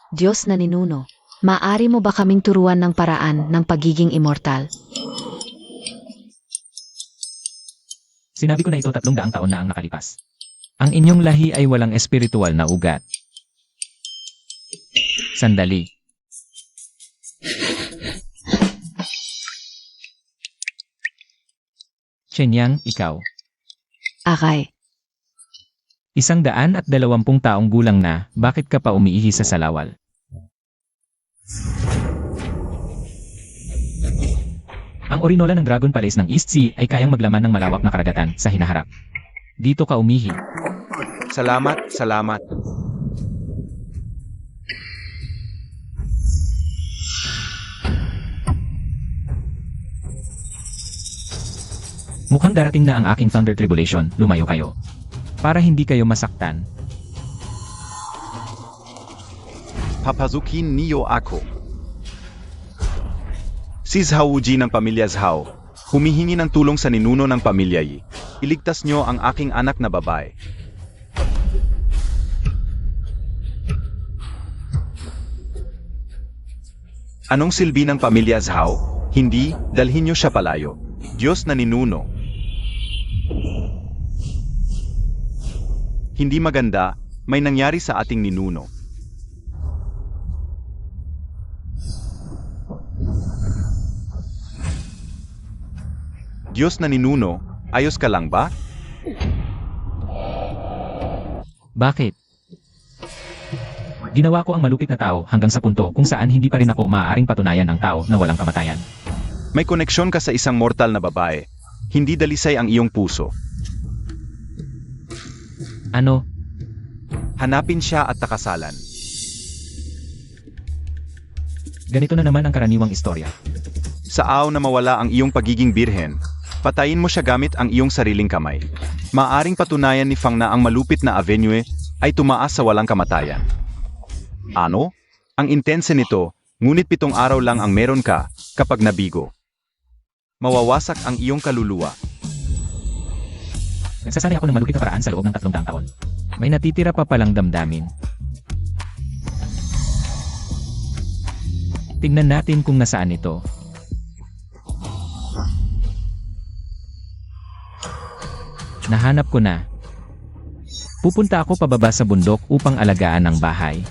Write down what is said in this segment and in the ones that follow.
Diyos na ninuno, maaari mo ba kaming turuan ng paraan ng pagiging immortal? Sinabi ko na ito 300 taon na ang nakalipas. Ang inyong lahi ay walang espiritual na ugat. Sandali. Shenyang, ikaw. Akay. 120 taong gulang na, bakit ka pa umiihi sa salawal? Ang orinola ng Dragon Palace ng East Sea ay kayang maglaman ng malawak na karagatan sa hinaharap. Dito ka umihi. Salamat, salamat. Mukhang darating na ang aking Thunder Tribulation, lumayo kayo. Para hindi kayo masaktan. Papasukin niyo ako. Si Zhao-Ji ng pamilya Zhao, humihingi ng tulong sa ninuno ng pamilya Yi. Iligtas niyo ang aking anak na babae. Anong silbi ng pamilya Zhao? Hindi, dalhin niyo siya palayo. Diyos na ninuno. Hindi maganda, may nangyari sa ating ninuno. Diyos na ninuno, ayos ka lang ba? Bakit? Ginawa ko ang malupit na tao hanggang sa punto kung saan hindi pa rin ako maaaring patunayan ang tao na walang kamatayan. May koneksyon ka sa isang mortal na babae. Hindi dalisay ang iyong puso. Ano? Hanapin siya at takasalan. Ganito na naman ang karaniwang istorya. Sa aw na mawala ang iyong pagiging birhen, patayin mo siya gamit ang iyong sariling kamay. Maaring patunayan ni Fang na ang malupit na avenue ay tumaas sa walang kamatayan. Ano? Ang intense nito, ngunit 7 araw lang ang meron ka kapag nabigo. Mawawasak ang iyong kaluluwa. Nagsasanay ako ng malupit na paraan sa loob ng 300 taon. May natitira pa palang damdamin. Tingnan natin kung nasaan ito. Nahanap ko na. Pupunta ako pababa sa bundok upang alagaan ang bahay.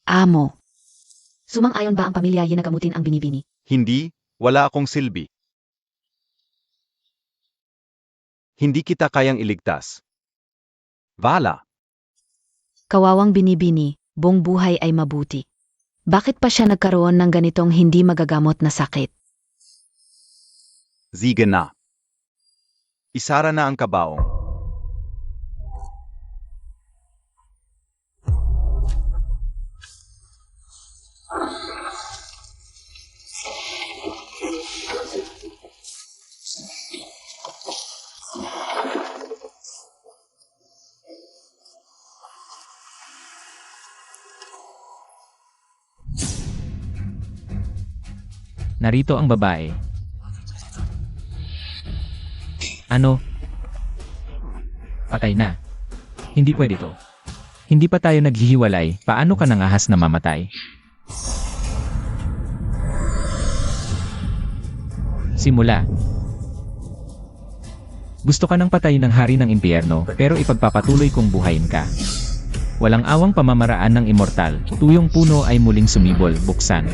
Amo. Sumang-ayon ba ang pamilya Yi na gamutin ang binibini? Hindi, wala akong silbi. Hindi kita kayang iligtas. Vala. Kawawang binibini, buong buhay ay mabuti. Bakit pa siya nagkaroon ng ganitong hindi magagamot na sakit? Sige na. Isara na ang kabaong. Narito ang babae. Ano? Patay na. Hindi pwede to. Hindi pa tayo naghihiwalay, paano ka nang ahas na mamatay? Simula. Gusto ka nang patayin ng hari ng impyerno, pero ipagpapatuloy kong buhayin ka. Walang awang pamamaraan ng immortal, tuyong puno ay muling sumibol, buksan.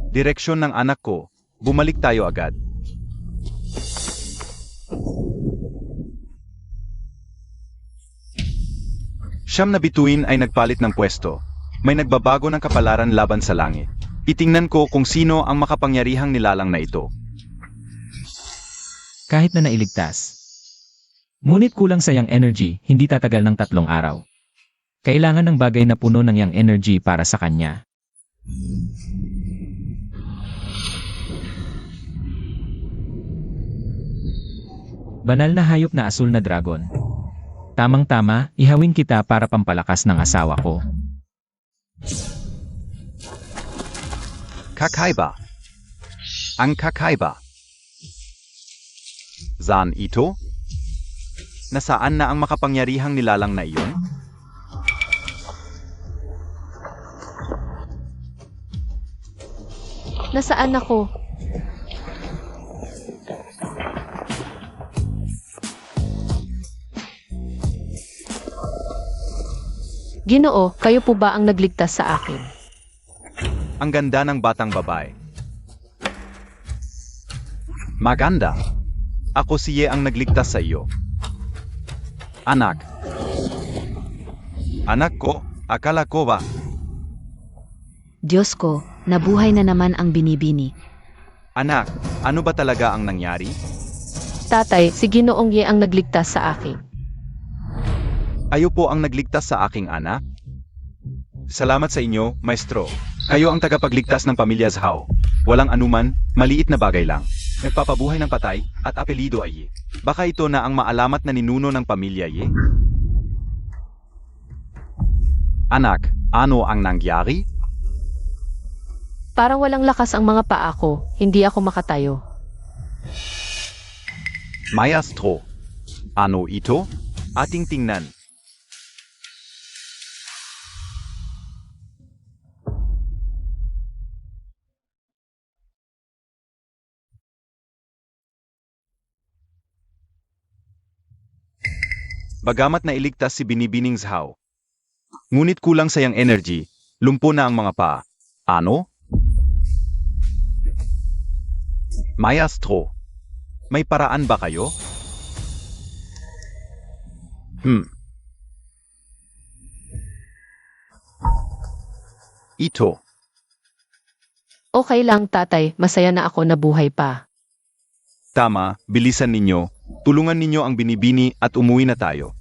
Direksyon ng anak ko, bumalik tayo agad. Siyam na bituin ay nagpalit ng pwesto. May nagbabago ng kapalaran laban sa langit. Itingnan ko kung sino ang makapangyarihang nilalang na ito. Kahit na nailigtas. Ngunit kulang sa yang energy, hindi tatagal ng 3 araw. Kailangan ng bagay na puno ng yang energy para sa kanya. Banal na hayop na asul na dragon. Tamang-tama, ihawin kita para pampalakas ng asawa ko. Kakaiba. Ang kakaiba. Zan ito? Nasaan na ang makapangyarihang nilalang na iyon? Nasaan ako? Ginoo, kayo po ba ang nagligtas sa akin? Ang ganda ng batang babae. Maganda. Ako siye ang nagligtas sa iyo. Anak. Anak ko, akala ko ba? Diyos ko, nabuhay na naman ang binibini. Anak, ano ba talaga ang nangyari? Tatay, si Ginoong Ye ang nagligtas sa akin. Ayo po ang nagligtas sa aking anak? Salamat sa inyo, maestro. Kayo ang tagapagligtas ng pamilya Zhao. Walang anuman, maliit na bagay lang. Nagpapabuhay ng patay, at apelido ay Ye. Baka ito na ang maalamat na ninuno ng pamilya Ye? Anak, ano ang nangyari? Parang walang lakas ang mga paa ko, hindi ako makatayo. Maestro. Ano ito? Ating tingnan. Bagamat nailigtas si Binibining Zhao, ngunit kulang sa iyang energy, lumpo na ang mga paa. Ano? Maestro, may paraan ba kayo? Ito. Okay lang, tatay, masaya na ako na buhay pa. Tama, bilisan ninyo. Tulungan ninyo ang binibini at umuwi na tayo.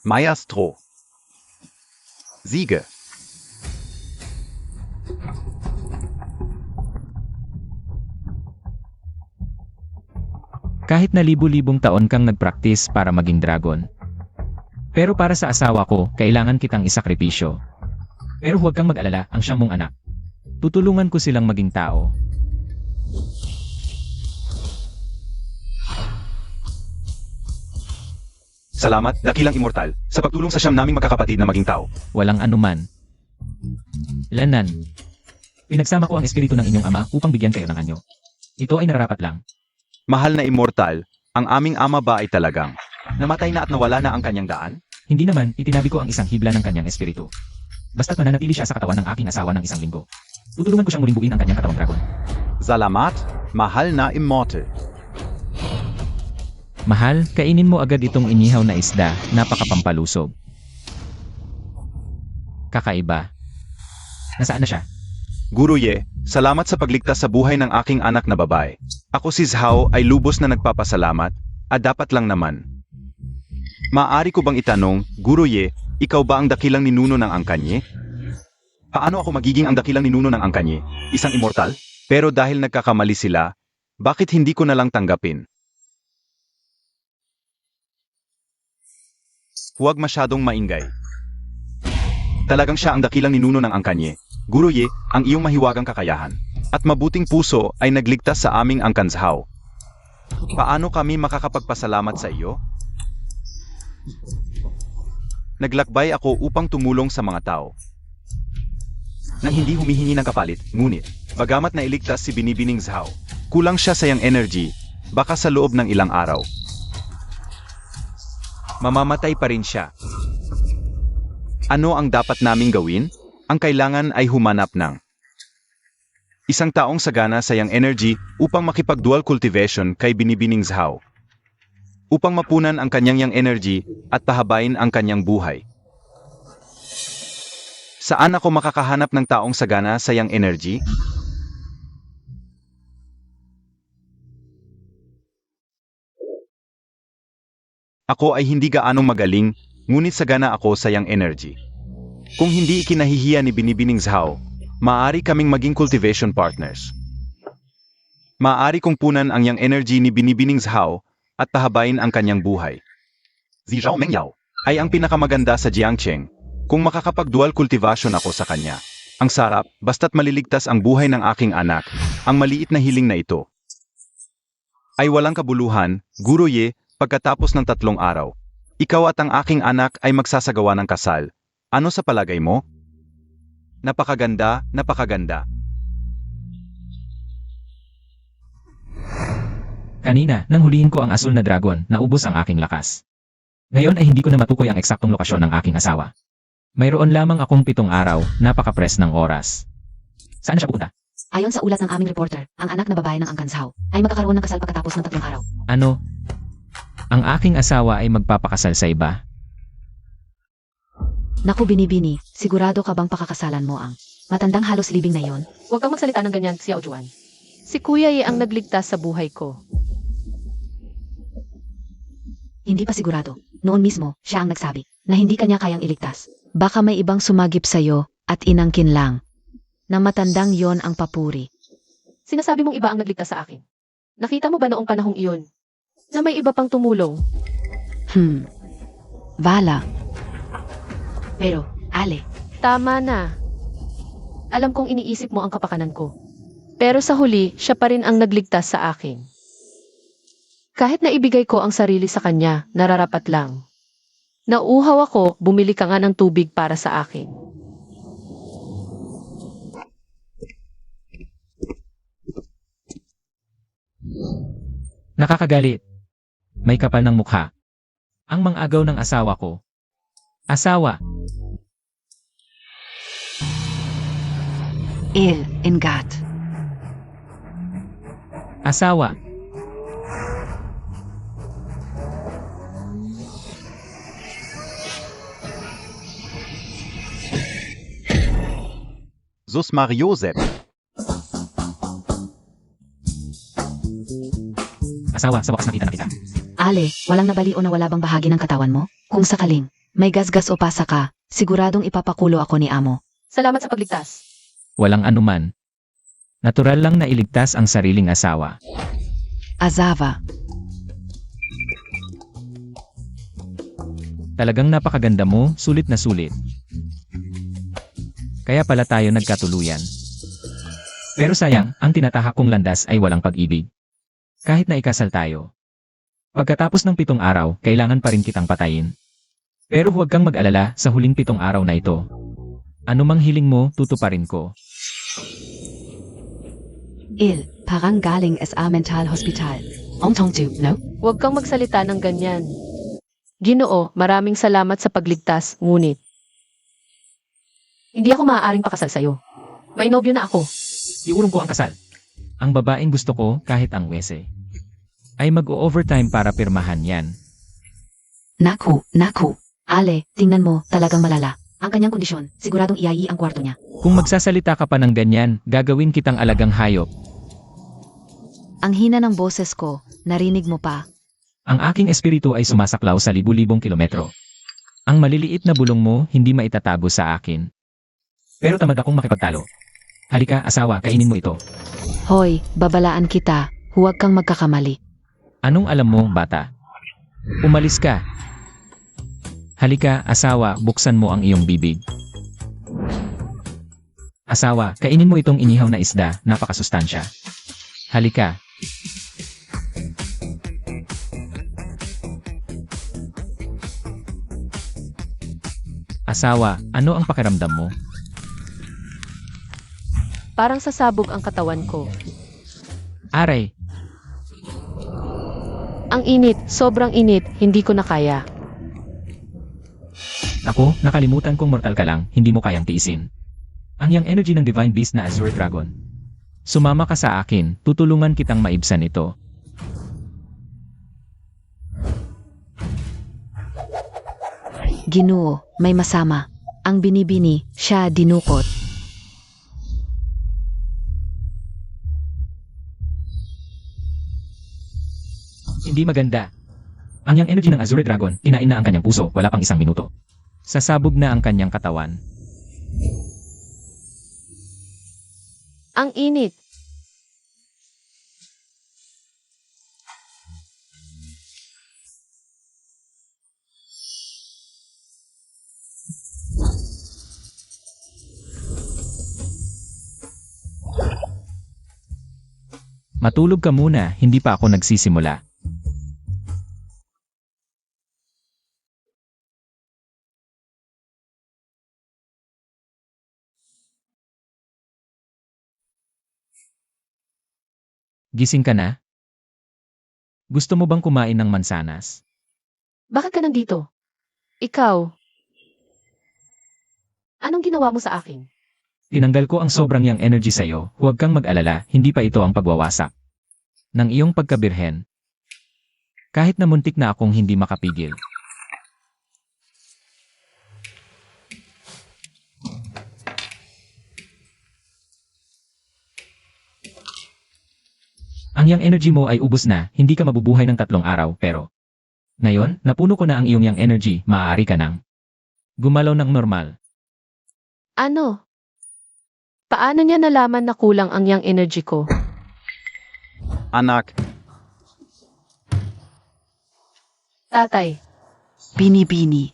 Maestro. Siege. Kahit na libu-libong taon kang nagpraktis para maging dragon. Pero para sa asawa ko, kailangan kitang isakripisyo. Pero huwag kang mag-alala, ang siyang mong anak. Tutulungan ko silang maging tao. Salamat, dakilang immortal, sa pagtulong sa siyam naming magkakapatid na maging tao. Walang anuman. Lanan. Pinagsama ko ang espiritu ng inyong ama upang bigyan kayo ng anyo. Ito ay nararapat lang. Mahal na immortal, ang aming ama ba ay talagang namatay na at nawala na ang kanyang daan? Hindi naman, itinabi ko ang isang hibla ng kanyang espiritu. Basta't mananatili siya sa katawan ng aking asawa ng isang linggo. Tutulungan ko siyang muling buuin ang kanyang katawang dragon. Salamat, mahal na immortal. Mahal, kainin mo agad itong inihaw na isda, napakapampalusog. Kakaiba. Nasaan na siya? Guru Ye, salamat sa pagligtas sa buhay ng aking anak na babae. Ako si Zhao ay lubos na nagpapasalamat, at dapat lang naman. Maaari ko bang itanong, Guru Ye, ikaw ba ang dakilang ninuno ng Angkanye? Paano ako magiging ang dakilang ninuno ng Angkanye? Isang immortal? Pero dahil nagkakamali sila, bakit hindi ko na lang tanggapin? Huwag masyadong maingay. Talagang siya ang dakilang ninuno ng Angkanye. Guru Ye, ang iyong mahiwagang kakayahan at mabuting puso ay nagligtas sa aming Angkan Zhao. Paano kami makakapagpasalamat sa iyo? Naglakbay ako upang tumulong sa mga tao. Nang hindi humihingi ng kapalit, ngunit, bagamat nailigtas si Binibining Zhao, kulang siya sa iyang energy, baka sa loob ng ilang araw. Mamamatay pa rin siya. Ano ang dapat naming gawin? Ang kailangan ay humanap ng isang taong sagana sa iyang energy upang makipag-dual cultivation kay Binibining Zhao. Upang mapunan ang kanyang yang energy at pahabain ang kanyang buhay. Saan ako makakahanap ng taong sagana sa yang energy? Ako ay hindi gaanong magaling, ngunit sagana ako sa yang energy. Kung hindi ikinahihiya ni Binibining Zhao, maaari kaming maging cultivation partners. Maaari kong punan ang yang energy ni Binibining Zhao at pahabain ang kanyang buhay. Si Zhao Mengyao ay ang pinakamaganda sa Jiangcheng. Kung makakapag-dual cultivation ako sa kanya. Ang sarap, basta't maliligtas ang buhay ng aking anak. Ang maliit na hiling na ito ay walang kabuluhan, Guro Ye, pagkatapos ng 3 araw. Ikaw at ang aking anak ay magsasagawa ng kasal. Ano sa palagay mo? Napakaganda, napakaganda. Kanina, nang hulihin ko ang asul na dragon, naubos ang aking lakas. Ngayon ay hindi ko na matukoy ang eksaktong lokasyon ng aking asawa. Mayroon lamang akong 7 araw, napaka-press ng oras. Saan siya pupunta? Ayon sa ulat ng aming reporter, ang anak na babae ng Angkansao ay magkakaroon ng kasal pagkatapos ng 3 araw. Ano? Ang aking asawa ay magpapakasal sa iba? Naku binibini, sigurado ka bang pakakasalan mo ang matandang halos libing na yon? Huwag kang magsalita ng ganyan, Xiao Juan. Si Kuya Ye ang nagligtas sa buhay ko. Hindi pa sigurado. Noon mismo, siya ang nagsabi na hindi kanya kayang iligtas. Baka may ibang sumagip sa'yo at inangkin lang. Na matandang yon ang papuri. Sinasabi mong iba ang nagligtas sa akin. Nakita mo ba noong panahong iyon na may iba pang tumulong? Vala. Pero, Ale, Tama na. Alam kong iniisip mo ang kapakanan ko. Pero sa huli, siya pa rin ang nagligtas sa akin. Kahit na ibigay ko ang sarili sa kanya, nararapat lang. Nauuhaw ako, bumili ka nga ng tubig para sa akin. Nakakagalit. May kapal ng mukha. Ang mang-agaw ng asawa ko. Asawa, Il, Ingat. asawa. Sus Mariosep. Asawa, sa wakas nakita na kita. Ale, walang nabali o nawala bang bahagi ng katawan mo? Kung sakaling, may gasgas o pasa ka, siguradong ipapakulo ako ni Amo. Salamat sa pagligtas. Walang anuman. Natural lang na iligtas ang sariling asawa. Azava. Talagang napakaganda mo, sulit na sulit. Kaya pala tayo nagkatuluyan. Pero sayang, ang tinatahak kong landas ay walang pag-ibig. Kahit na ikasal tayo. Pagkatapos ng 7 araw, kailangan pa rin kitang patayin. Pero huwag kang mag-alala sa huling 7 araw na ito. Ano mang hiling mo, tutuparin ko. Il, parang galing sa mental hospital. Ongtongju, no? Huwag kang magsalita ng ganyan. Ginoo, maraming salamat sa pagligtas, ngunit hindi ako maaaring pakasal sa'yo. May nobyo na ako. Iurong ko ang kasal. Ang babaeng gusto ko, kahit ang wese, ay mag-o-overtime para pirmahan yan. Naku. Ale, tingnan mo, talagang malala. Ang kanyang kondisyon, siguradong iayi ang kwarto niya. Kung magsasalita ka pa ng ganyan, gagawin kitang alagang hayop. Ang hina ng boses ko, narinig mo pa. Ang aking espiritu ay sumasaklaw sa libu-libong kilometro. Ang maliliit na bulong mo, hindi maitatago sa akin. Pero tamad akong makipagtalo. Halika, asawa, kainin mo ito. Hoy, babalaan kita, huwag kang magkakamali. Anong alam mo, bata? Umalis ka. Halika, asawa, buksan mo ang iyong bibig. Asawa, kainin mo itong inihaw na isda, napakasustansya. Halika. Asawa, ano ang pakiramdam mo? Parang sasabog ang katawan ko. Aray, Ang init, sobrang init, hindi ko na kaya. ako, nakalimutan kong mortal ka lang, hindi mo kayang tiisin. Ang yang energy ng Divine Beast na Azure Dragon. Sumama ka sa akin, tutulungan kitang maibsan ito. Ginoo, may masama. Ang binibini, siya dinukot. Hindi maganda. Ang yang energy ng Azure Dragon, kinain na ang kanyang puso, wala pang 1 minuto. Sasabog na ang kanyang katawan. Ang init. Matulog ka muna, hindi pa ako nagsisimula. Gising ka na? Gusto mo bang kumain ng mansanas? Bakit ka nandito? Ikaw. Anong ginawa mo sa akin? Tinanggal ko ang sobrang yang energy sa'yo, huwag kang mag-alala, hindi pa ito ang pagwawasak ng iyong pagkabirhen. Kahit na muntik na akong hindi makapigil. Ang yang energy mo ay ubos na, hindi ka mabubuhay ng 3 araw, pero ngayon, napuno ko na ang iyong yang energy, maaari ka nang gumalaw ng normal. Ano? Paano niya nalaman na kulang ang yang energy ko? Anak, Tatay, Binibini.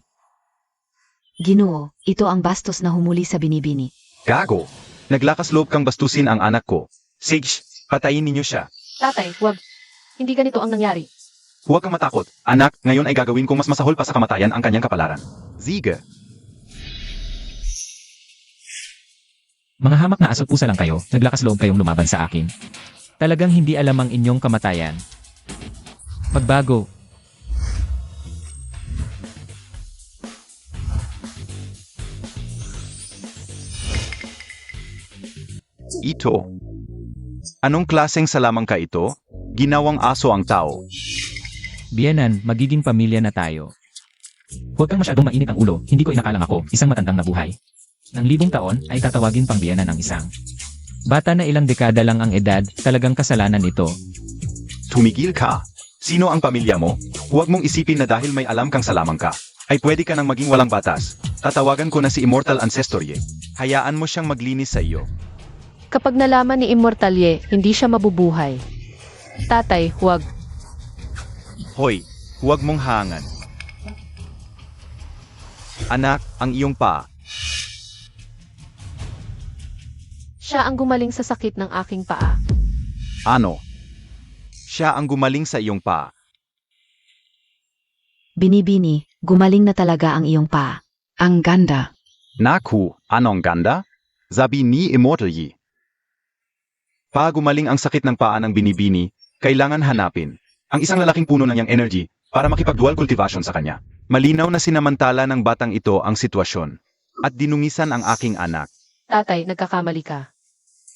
Ginoo, ito ang bastos na humuli sa binibini. gago. Naglakas loob kang bastusin ang anak ko. Sige, patayin ninyo siya. tatay, wag. Hindi ganito ang nangyari. Huwag kang matakot. Anak, ngayon ay gagawin kong mas masahol pa sa kamatayan ang kanyang kapalaran. Sige. Mga hamak na aso't pusa lang kayo, naglakas loob kayong lumaban sa akin. Talagang hindi alam ang inyong kamatayan. Pagbago. Ito. Anong klaseng salamang ka ito? Ginawang aso ang tao. Biyenan, magiging pamilya na tayo. Huwag kang masyadong mainit ang ulo, hindi ko inakalang ako, isang matandang nabuhay. Nang 1000 taon, ay tatawagin pang biyenan ng isang bata na ilang dekada lang ang edad, talagang kasalanan ito. Tumigil ka. Sino ang pamilya mo? Huwag mong isipin na dahil may alam kang salamang ka, ay pwede ka nang maging walang batas. Tatawagan ko na si Immortal Ancestorye. Hayaan mo siyang maglinis sa iyo. Kapag nalaman ni Immortalye, hindi siya mabubuhay. Tatay, huwag. Hoy, huwag mong hangan. Anak, ang iyong paa. Siya ang gumaling sa sakit ng aking paa. Ano? Siya ang gumaling sa iyong paa. Binibini, gumaling na talaga ang iyong paa. Ang ganda. Naku, anong ganda? Sabi ni Immortal Yi. Pa gumaling ang sakit ng paa ng binibini, kailangan hanapin ang isang lalaking puno ng yang energy para makipag-dual cultivation sa kanya. Malinaw na sinamantala ng batang ito ang sitwasyon at dinungisan ang aking anak. Tatay, nagkakamali ka.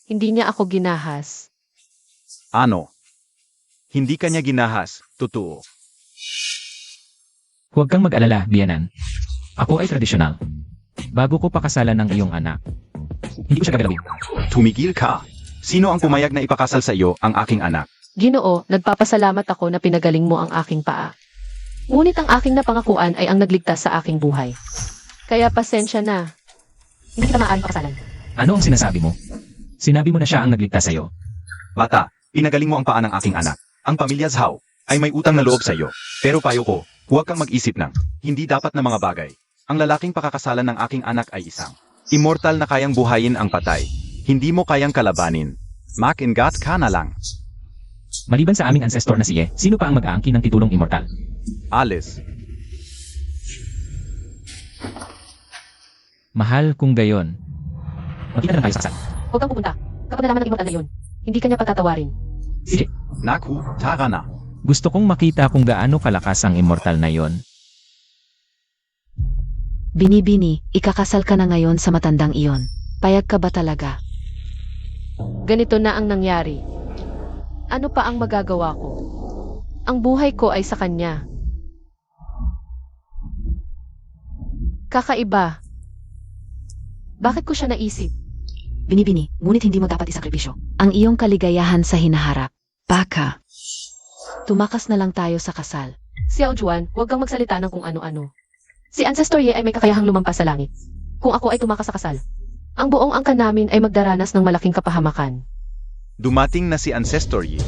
Hindi niya ako ginahas. Ano? Hindi kanya ginahas, totoo. Huwag kang mag-alala, Biyenan. Ako ay tradisyonal. Bago ko pakasalan ng iyong anak, hindi ko siya gagalawin. Tumigil ka. Sino ang pumayag na ipakasal sa iyo ang aking anak? Ginoo, nagpapasalamat ako na pinagaling mo ang aking paa. Ngunit ang aking napangakuan ay ang nagligtas sa aking buhay. Kaya pasensya na. Hindi kita maaaring pakasalan. Ano ang sinasabi mo? Sinabi mo na siya ang nagligtas sa iyo. Bata, pinagaling mo ang paa ng aking anak. Ang pamilya Zhao ay may utang na loob sa iyo. Pero payo ko, huwag kang mag-isip ng hindi dapat na mga bagay. Ang lalaking pakakasalan ng aking anak ay isang immortal na kayang buhayin ang patay. Hindi mo kayang kalabanin. Makingat ka na lang. Maliban sa aming ancestor na si Ye, sino pa ang mag-aangkin ng titulong immortal? Alice. Mahal kung gayon. Magkita na tayo sa kasal. Huwag kang pupunta. Kapag nalaman ng immortal na yun, hindi kanya pagtatawarin. Sige, Naku, tara na. gusto kong makita kung gaano kalakas ang immortal na yon. Binibini, ikakasal ka na ngayon sa matandang iyon. Payag ka ba talaga? Ganito na ang nangyari. Ano pa ang magagawa ko? Ang buhay ko ay sa kanya. Kakaiba. Bakit ko siya naisip? Binibini, ngunit hindi mo dapat isakripisyo ang iyong kaligayahan sa hinaharap. Baka. Tumakas na lang tayo sa kasal. Xiao Juan, huwag kang magsalita ng kung ano-ano. Si Ancestor Ye ay may kakayahang lumampas sa langit. Kung ako ay tumakas sa kasal, ang buong angkan namin ay magdaranas ng malaking kapahamakan. Dumating na si Ancestor Yi.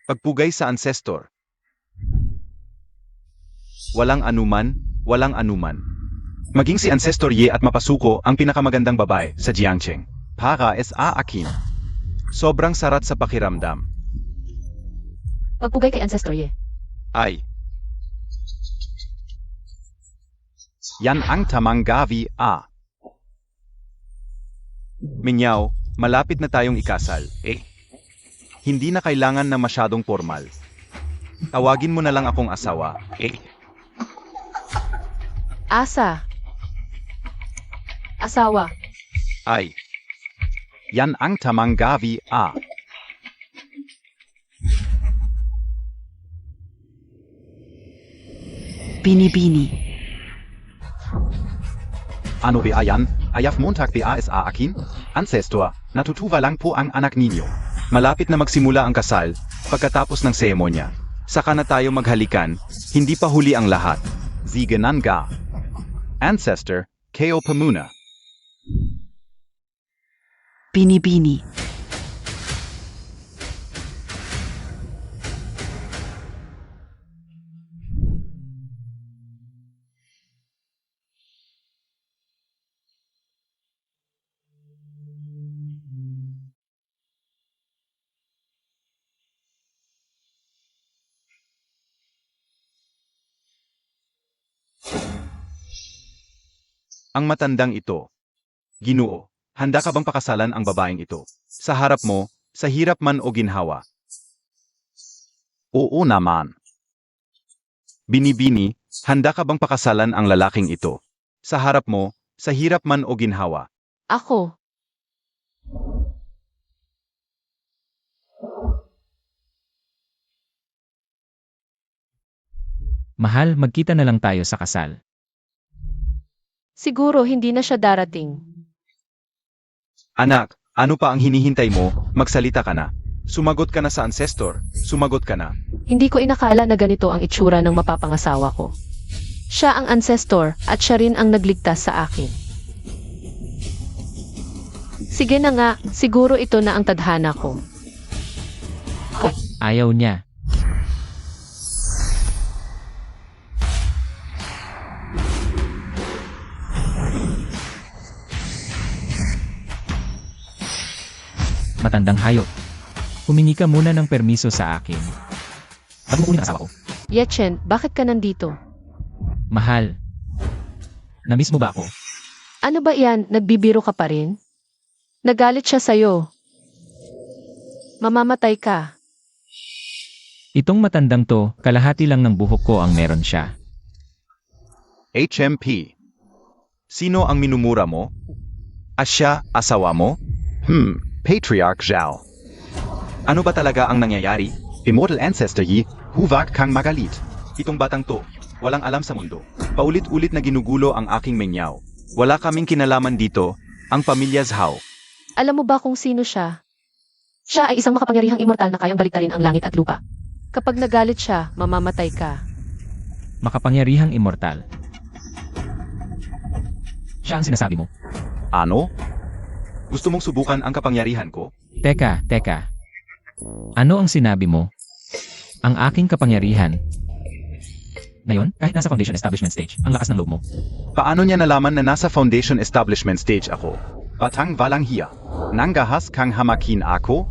Pagpugay sa Ancestor. Walang anuman, walang anuman. Maging si Ancestor Ye at Mapasuko ang pinakamagandang babae sa Jiangcheng. Para sa akin. Sobrang sarat sa pakiramdam. Pagpugay kay Ancestor Ye. Ay. Yan ang tamang gavi a. Minyaw, malapit na tayong ikasal. Hindi na kailangan na masyadong formal. Tawagin mo na lang akong asawa. Asa. Asawa. Ay. Yan ang tamang gavi a. Binibini. Ano ba yan? Ayaf Montag ba sa akin? Ancestor, natutuwa lang po ang anak ninyo. Malapit na magsimula ang kasal, pagkatapos ng seremonya. Saka na tayo maghalikan, hindi pa huli ang lahat. Ziganan ga. Ancestor, Keo Pamuna. Binibini. Ang matandang ito. Ginoo, handa ka bang pakasalan ang babaeng ito? Sa harap mo, sa hirap man o ginhawa. Oo naman. Binibini, handa ka bang pakasalan ang lalaking ito? Sa harap mo, sa hirap man o ginhawa. Ako. Mahal, magkita na lang tayo sa kasal. Siguro hindi na siya darating. Anak, ano pa ang hinihintay mo? Magsalita ka na. Sumagot ka na sa ancestor, sumagot ka na. Hindi ko inakala na ganito ang itsura ng mapapangasawa ko. Siya ang ancestor at siya rin ang nagligtas sa akin. Sige na nga, siguro ito na ang tadhana ko. Ayaw niya. Matandang hayop. Humingi ka muna ng permiso sa akin. Bago mo kunin ang asawa ko. Yechen, bakit ka nandito? Mahal. Namiss mo ba ako? Ano ba yan, nagbibiro ka pa rin? Nagalit siya sa'yo. Mamamatay ka. Itong matandang to, kalahati lang ng buhok ko ang meron siya. HMP. Sino ang minumura mo? Asya, asawa mo? Patriarch Zhao. Ano ba talaga ang nangyayari? Immortal Ancestor Yi, huwag kang magalit. Itong batang to, walang alam sa mundo. Paulit-ulit na ginugulo ang aking menyaw. Wala kaming kinalaman dito, ang pamilya Zhao. Alam mo ba kung sino siya? Siya ay isang makapangyarihang immortal na kayang baliktarin ang langit at lupa. Kapag nagalit siya, mamamatay ka. Makapangyarihang immortal. Siya ang sinasabi mo. Ano? Gusto mong subukan ang kapangyarihan ko? Teka. Ano ang sinabi mo? Ang aking kapangyarihan. Ngayon, kahit nasa foundation establishment stage, ang lakas ng loob mo. Paano niya nalaman na nasa foundation establishment stage ako? Batang walang hiya. Nanggahas kang hamakin ako?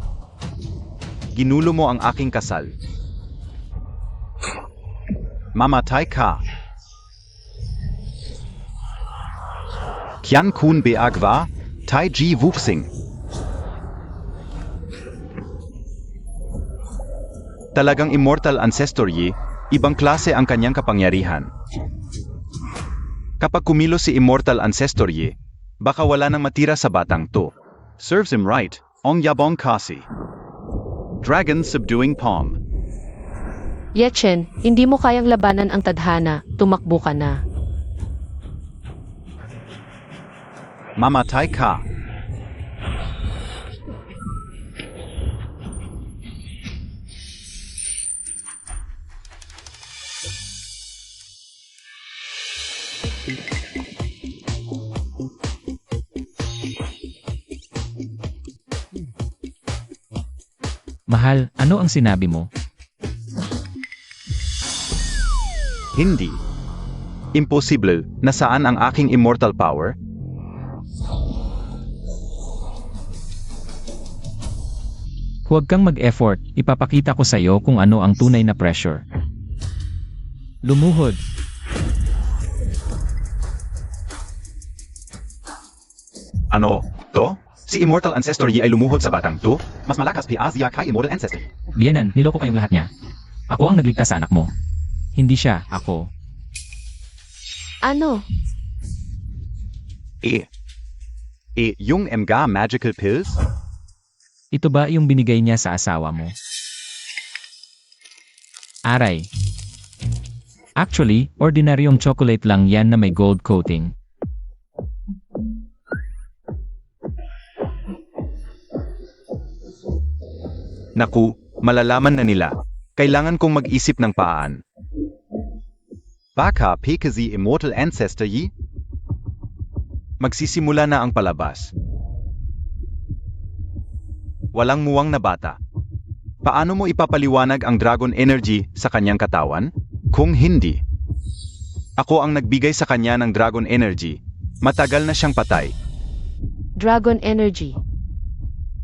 Ginulo mo ang aking kasal. Mamatay ka. Kian kun beagwa, Tai Ji Wuxing. Talagang immortal ancestor Yi, ibang klase ang kanyang kapangyarihan. Kapag kumilos si immortal ancestor Yi, baka wala nang matira sa batang to. Serves him right, Ong Yabong Kasi. Dragon subduing Pong. Yechen, hindi mo kayang labanan ang tadhana, tumakbo ka na. Mamatay ka. Mahal, ano ang sinabi mo? Hindi. Imposible, nasaan ang aking immortal power? Huwag kang mag-effort, ipapakita ko sa'yo kung ano ang tunay na pressure. Lumuhod. Ano? To? Si Immortal Ancestor Yi ay lumuhod sa batang to? Mas malakas pi Asia kay Immortal Ancestor. Biyanan, niloko kayong lahat niya. Ako ang nagligtas sa anak mo. Hindi siya, ako. Ano? Yung mga magical pills? Ito ba yung binigay niya sa asawa mo? Aray. Actually, ordinaryong chocolate lang yan na may gold coating. Naku, malalaman na nila. Kailangan kong mag-isip ng paan. Baka Pekazi Immortal Ancestor Yi? Magsisimula na ang palabas. Walang muwang na bata. Paano mo ipapaliwanag ang Dragon Energy sa kanyang katawan? Kung hindi. Ako ang nagbigay sa kanya ng Dragon Energy. Matagal na siyang patay. Dragon Energy.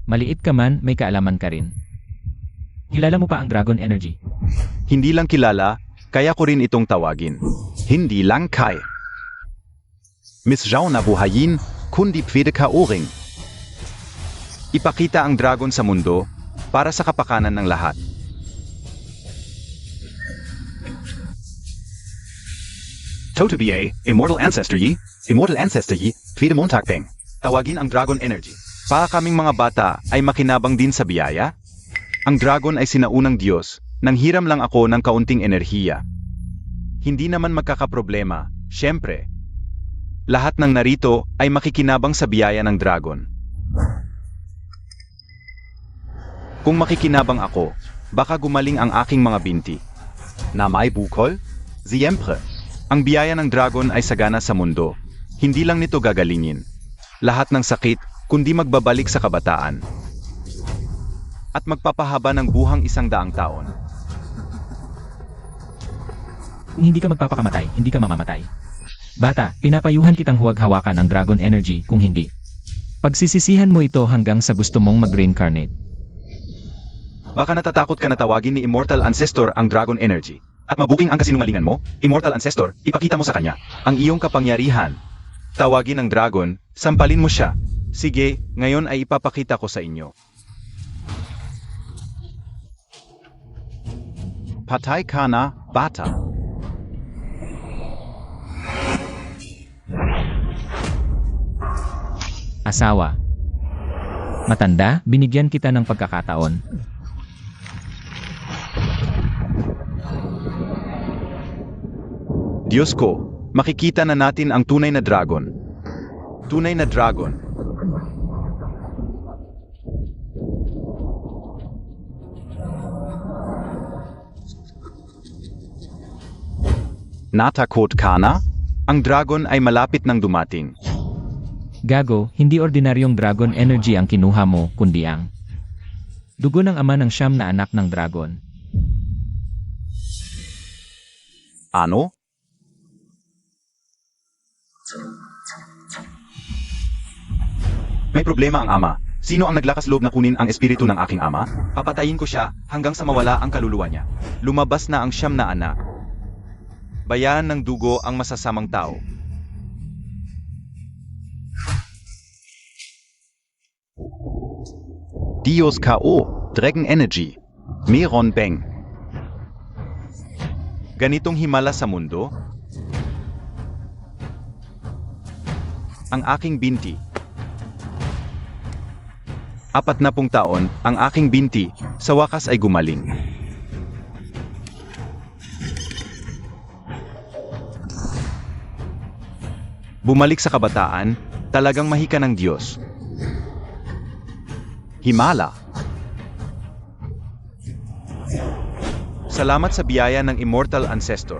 Maliit ka man, may kaalaman ka rin. Kilala mo pa ang Dragon Energy? Hindi lang kilala, kaya ko rin itong tawagin. Hindi lang kay. Miss Zhao na buhayin, kundi pwede ka uring. Ipakita ang dragon sa mundo, para sa kapakanan ng lahat. Toto BA, Immortal Ancestor Yi, pwede mong takpeng. Tawagin ang Dragon Energy. Para kaming mga bata ay makinabang din sa biyaya. Ang dragon ay sinaunang Diyos, nanghiram lang ako ng kaunting enerhiya. Hindi naman magkakaproblema, syempre. Lahat ng narito ay makikinabang sa biyaya ng dragon. Kung makikinabang ako, baka gumaling ang aking mga binti. Na may bukol? Siyempre. Ang biyaya ng dragon ay sagana sa mundo. Hindi lang nito gagalingin. Lahat ng sakit, kundi magbabalik sa kabataan. At magpapahaba ng buhang 100 taon. Kung hindi ka magpapakamatay, hindi ka mamamatay. Bata, pinapayuhan kitang huwag hawakan ang Dragon Energy kung hindi. Pagsisisihan mo ito hanggang sa gusto mong mag-reincarnate. Baka natatakot ka na tawagin ni Immortal Ancestor ang Dragon Energy. At mabuking ang kasinungalingan mo, Immortal Ancestor, ipakita mo sa kanya ang iyong kapangyarihan. Tawagin ang dragon, sampalin mo siya. Sige, ngayon ay ipapakita ko sa inyo. Patay ka na, bata. Asawa. Matanda, binigyan kita ng pagkakataon. Diyos ko, makikita na natin ang tunay na dragon. Tunay na dragon. Natakot ka na? Ang dragon ay malapit nang dumating. Gago, hindi ordinaryong Dragon Energy ang kinuha mo, kundi ang dugo ng ama ng siyam na anak ng dragon. Ano? May problema ang ama. Sino ang naglakas loob na kunin ang espiritu ng aking ama? Papatayin ko siya hanggang sa mawala ang kaluluwa niya. Lumabas na ang siyam na anak. Bayan ng dugo ang masasamang tao. Dios K.O. Dragon Energy. Meron Beng. Ganitong himala sa mundo? Ang aking binti. 40 taon, ang aking binti, sa wakas ay gumaling. Bumalik sa kabataan, talagang mahika ng Diyos. Himala. Salamat sa biyaya ng Immortal Ancestor.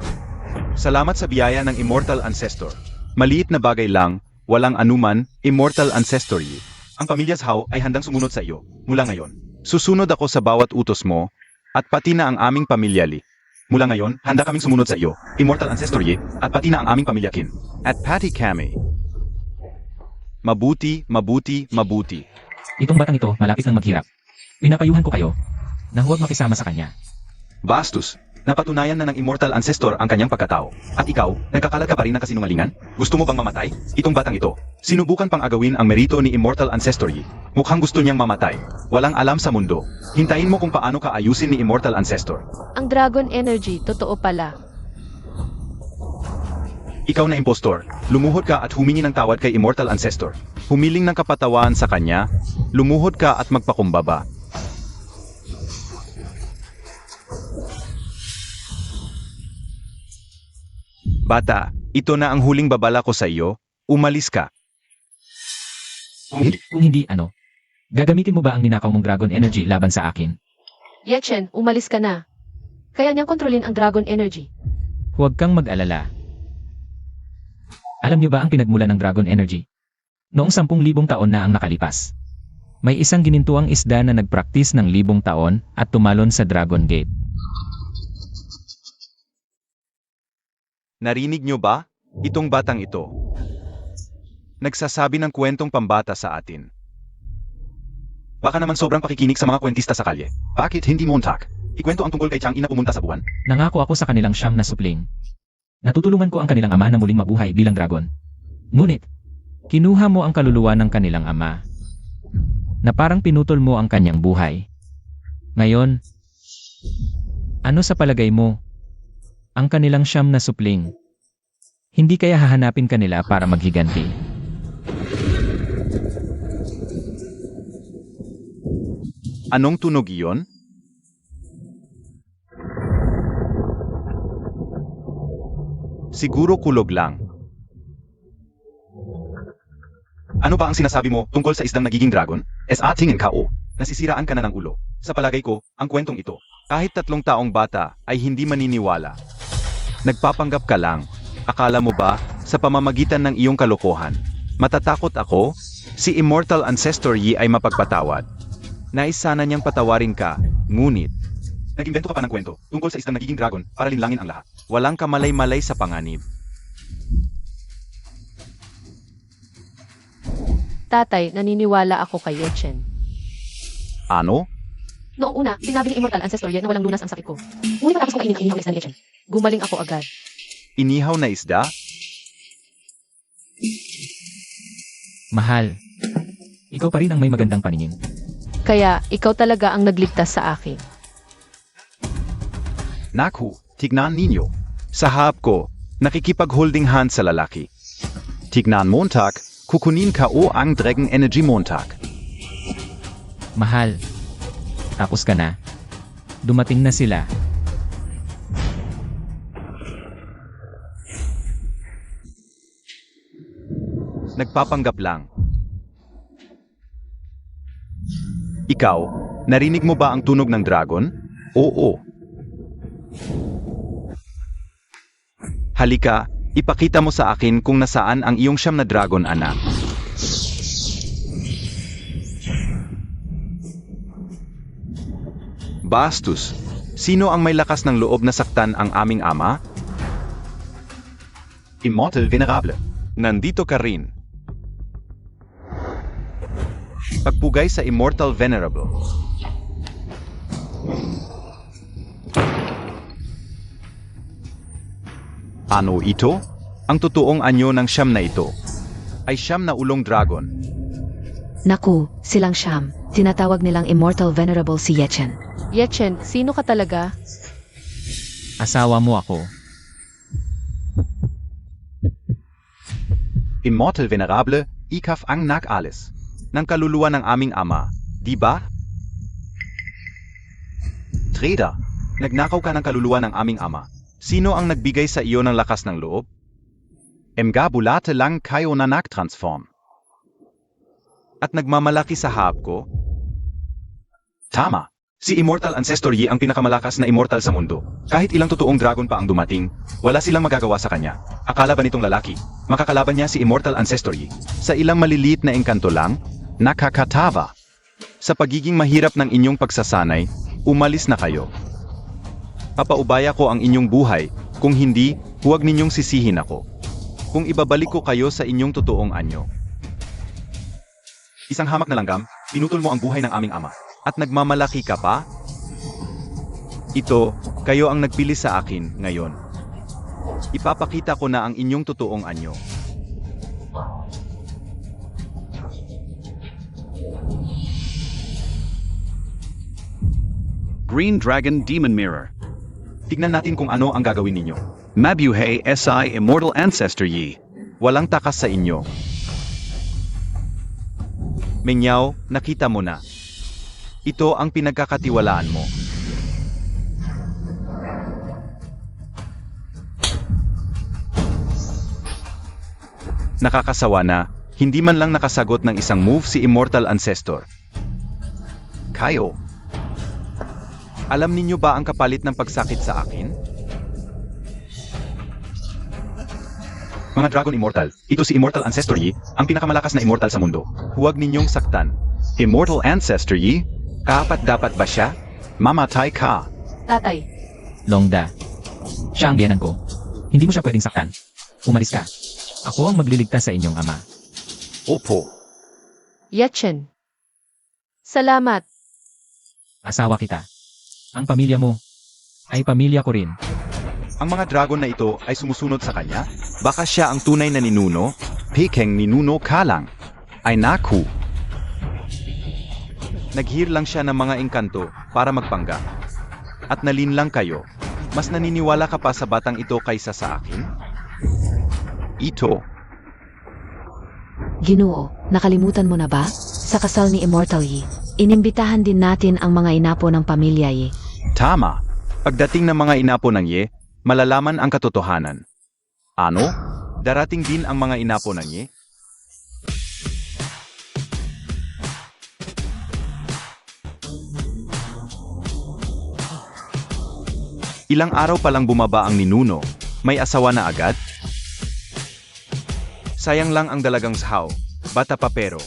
Salamat sa biyaya ng Immortal Ancestor. Maliit na bagay lang, walang anuman, Immortal Ancestor Yi. Ang pamilya Zhao ay handang sumunod sa iyo, mula ngayon. Susunod ako sa bawat utos mo, at pati na ang aming pamilya Li. Mula ngayon, handa kaming sumunod sa iyo, Immortal Ancestor Yi, at pati na ang aming pamilya Kin. At Patty Kami. Mabuti, mabuti, mabuti. Itong batang ito malapit ng maghirap. Pinapayuhan ko kayo na huwag makisama sa kanya. Bastos, napatunayan na ng Immortal Ancestor ang kanyang pagkatao. At ikaw, nagkakalat ka pa rin ng kasinungalingan? Gusto mo bang mamatay? Itong batang ito, sinubukan pang agawin ang merito ni Immortal Ancestor Yi. Mukhang gusto niyang mamatay. Walang alam sa mundo. Hintayin mo kung paano ka ayusin ni Immortal Ancestor. Ang Dragon Energy, totoo pala. Ikaw na impostor, lumuhod ka at humingi ng tawad kay Immortal Ancestor. Humiling ng kapatawan sa kanya, lumuhod ka at magpakumbaba. Bata, ito na ang huling babala ko sa iyo, umalis ka. Kung hindi ano, gagamitin mo ba ang ninakaw mong Dragon Energy laban sa akin? Yechen, umalis ka na. Kaya niyang kontrolin ang Dragon Energy. Huwag kang mag-alala. Alam niyo ba ang pinagmula ng Dragon Energy? Noong 10,000 taon na ang nakalipas. May isang ginintuang isda na nagpraktis ng 1,000 taon at tumalon sa Dragon Gate. Narinig nyo ba? Itong batang ito. Nagsasabi ng kwentong pambata sa atin. Baka naman sobrang pakikinig sa mga kwentista sa kalye. Bakit hindi Montag? Ikwento ang tungkol kay Chang'e na pumunta sa buwan. Nangako ako sa kanilang siyam na supling. Natutulungan ko ang kanilang ama na muling mabuhay bilang dragon. Ngunit, kinuha mo ang kaluluwa ng kanilang ama. Na parang pinutol mo ang kanyang buhay. Ngayon, ano sa palagay mo? Ang kanilang siyam na supling. Hindi kaya hahanapin kanila para maghiganti. Anong tunog iyon? Siguro kulog lang. Ano ba ang sinasabi mo tungkol sa isdang nagiging dragon? Tingin ka o, nasisiraan ka na ng ulo. Sa palagay ko, ang kwentong ito, kahit 3 taong bata ay hindi maniniwala. Nagpapanggap ka lang. Akala mo ba, sa pamamagitan ng iyong kalokohan, matatakot ako? Si Immortal Ancestor Yi ay mapagpatawad. Nais sana niyang patawarin ka, ngunit nag-imbento ka pa ng kwento tungkol sa isdang nagiging dragon para linlangin ang lahat. Walang kamalay-malay sa panganib. Tatay, naniniwala ako kay Yechen. Ano? Noong una, sinabi ni Immortal Ancestor Yi na walang lunas ang sakit ko. Ngunit matapos kong kainin ang inihaw na isda ni Yechen, gumaling ako agad. Inihaw na isda? Mahal, ikaw pa rin ang may magandang paningin. Kaya, ikaw talaga ang nagligtas sa akin. Naku, tignan ninyo. Sa hap ko, nakikipag-holding hand sa lalaki. Tignan Montag, kukunin ka o ang Dragon Energy Montag. Mahal, tapos ka na. Dumating na sila. Nagpapanggap lang. Ikaw, narinig mo ba ang tunog ng dragon? Oo. Halika, ipakita mo sa akin kung nasaan ang iyong siyam na dragon, anak. Bastos, sino ang may lakas ng loob na saktan ang aming ama? Immortal Venerable, nandito ka rin. Pagpugay sa Immortal Venerable. Ano ito? Ang totoong anyo ng siyam na ito ay siyam na ulong dragon. Naku, silang siyam. Tinatawag nilang Immortal Venerable si Yechen. Yechen, sino ka talaga? Asawa mo ako. Immortal Venerable, ikaf ang nak-alis ng kaluluwa ng aming ama, di ba? Trader, nagnakaw ka ng kaluluwa ng aming ama. Sino ang nagbigay sa iyo ng lakas ng loob? Mga bulate lang kayo na nag-transform. At nagmamalaki sa hap ko? Tama. Si Immortal Ancestor Yi ang pinakamalakas na immortal sa mundo. Kahit ilang totoong dragon pa ang dumating, wala silang magagawa sa kanya. Akala ba nitong lalaki, makakalaban niya si Immortal Ancestor Yi? Sa ilang maliliit na engkanto lang, nakakatawa. Sa pagiging mahirap ng inyong pagsasanay, umalis na kayo. Papaubaya ko ang inyong buhay, kung hindi, huwag ninyong sisihin ako. Kung ibabalik ko kayo sa inyong totoong anyo. Isang hamak na langgam, pinutol mo ang buhay ng aming ama. At nagmamalaki ka pa? Ito, kayo ang nagpili sa akin ngayon. Ipapakita ko na ang inyong totoong anyo. Green Dragon Demon Mirror. Tignan natin kung ano ang gagawin ninyo. Mabuhay SI Immortal Ancestor Yi. Walang takas sa inyo. Menyaw, nakita mo na. Ito ang pinagkakatiwalaan mo. Nakakasawa na, hindi man lang nakasagot ng isang move si Immortal Ancestor. Kayo. Alam ninyo ba ang kapalit ng pagsakit sa akin? Mga Dragon Immortal, ito si Immortal Ancestor Yi, ang pinakamalakas na immortal sa mundo. Huwag ninyong saktan. Immortal Ancestor Yi? Kaapat dapat ba siya? Mamatay ka. Tatay, Longda. Siya ang biyanan ko. Hindi mo siya pwedeng saktan. Umalis ka. Ako ang magliligtas sa inyong ama. Opo. Yachen. Salamat. Asawa kita. Ang pamilya mo ay pamilya ko rin. Ang mga dragon na ito ay sumusunod sa kanya? Baka siya ang tunay na ninuno? Pekeng ninuno ka lang. Ay naku. Naghir lang siya ng mga engkanto para magpangga. At nalinlang kayo. Mas naniniwala ka pa sa batang ito kaysa sa akin? Ito. Ginoo, nakalimutan mo na ba? Sa kasal ni Immortal Yi, inimbitahan din natin ang mga inapo ng pamilya Yi. Tama. Pagdating ng mga inapo ng Ye, malalaman ang katotohanan. Ano? Darating din ang mga inapo ng Ye? Ilang araw pa lang bumaba ang ninuno, may asawa na agad? Sayang lang ang dalagang sahaw, bata pa pero.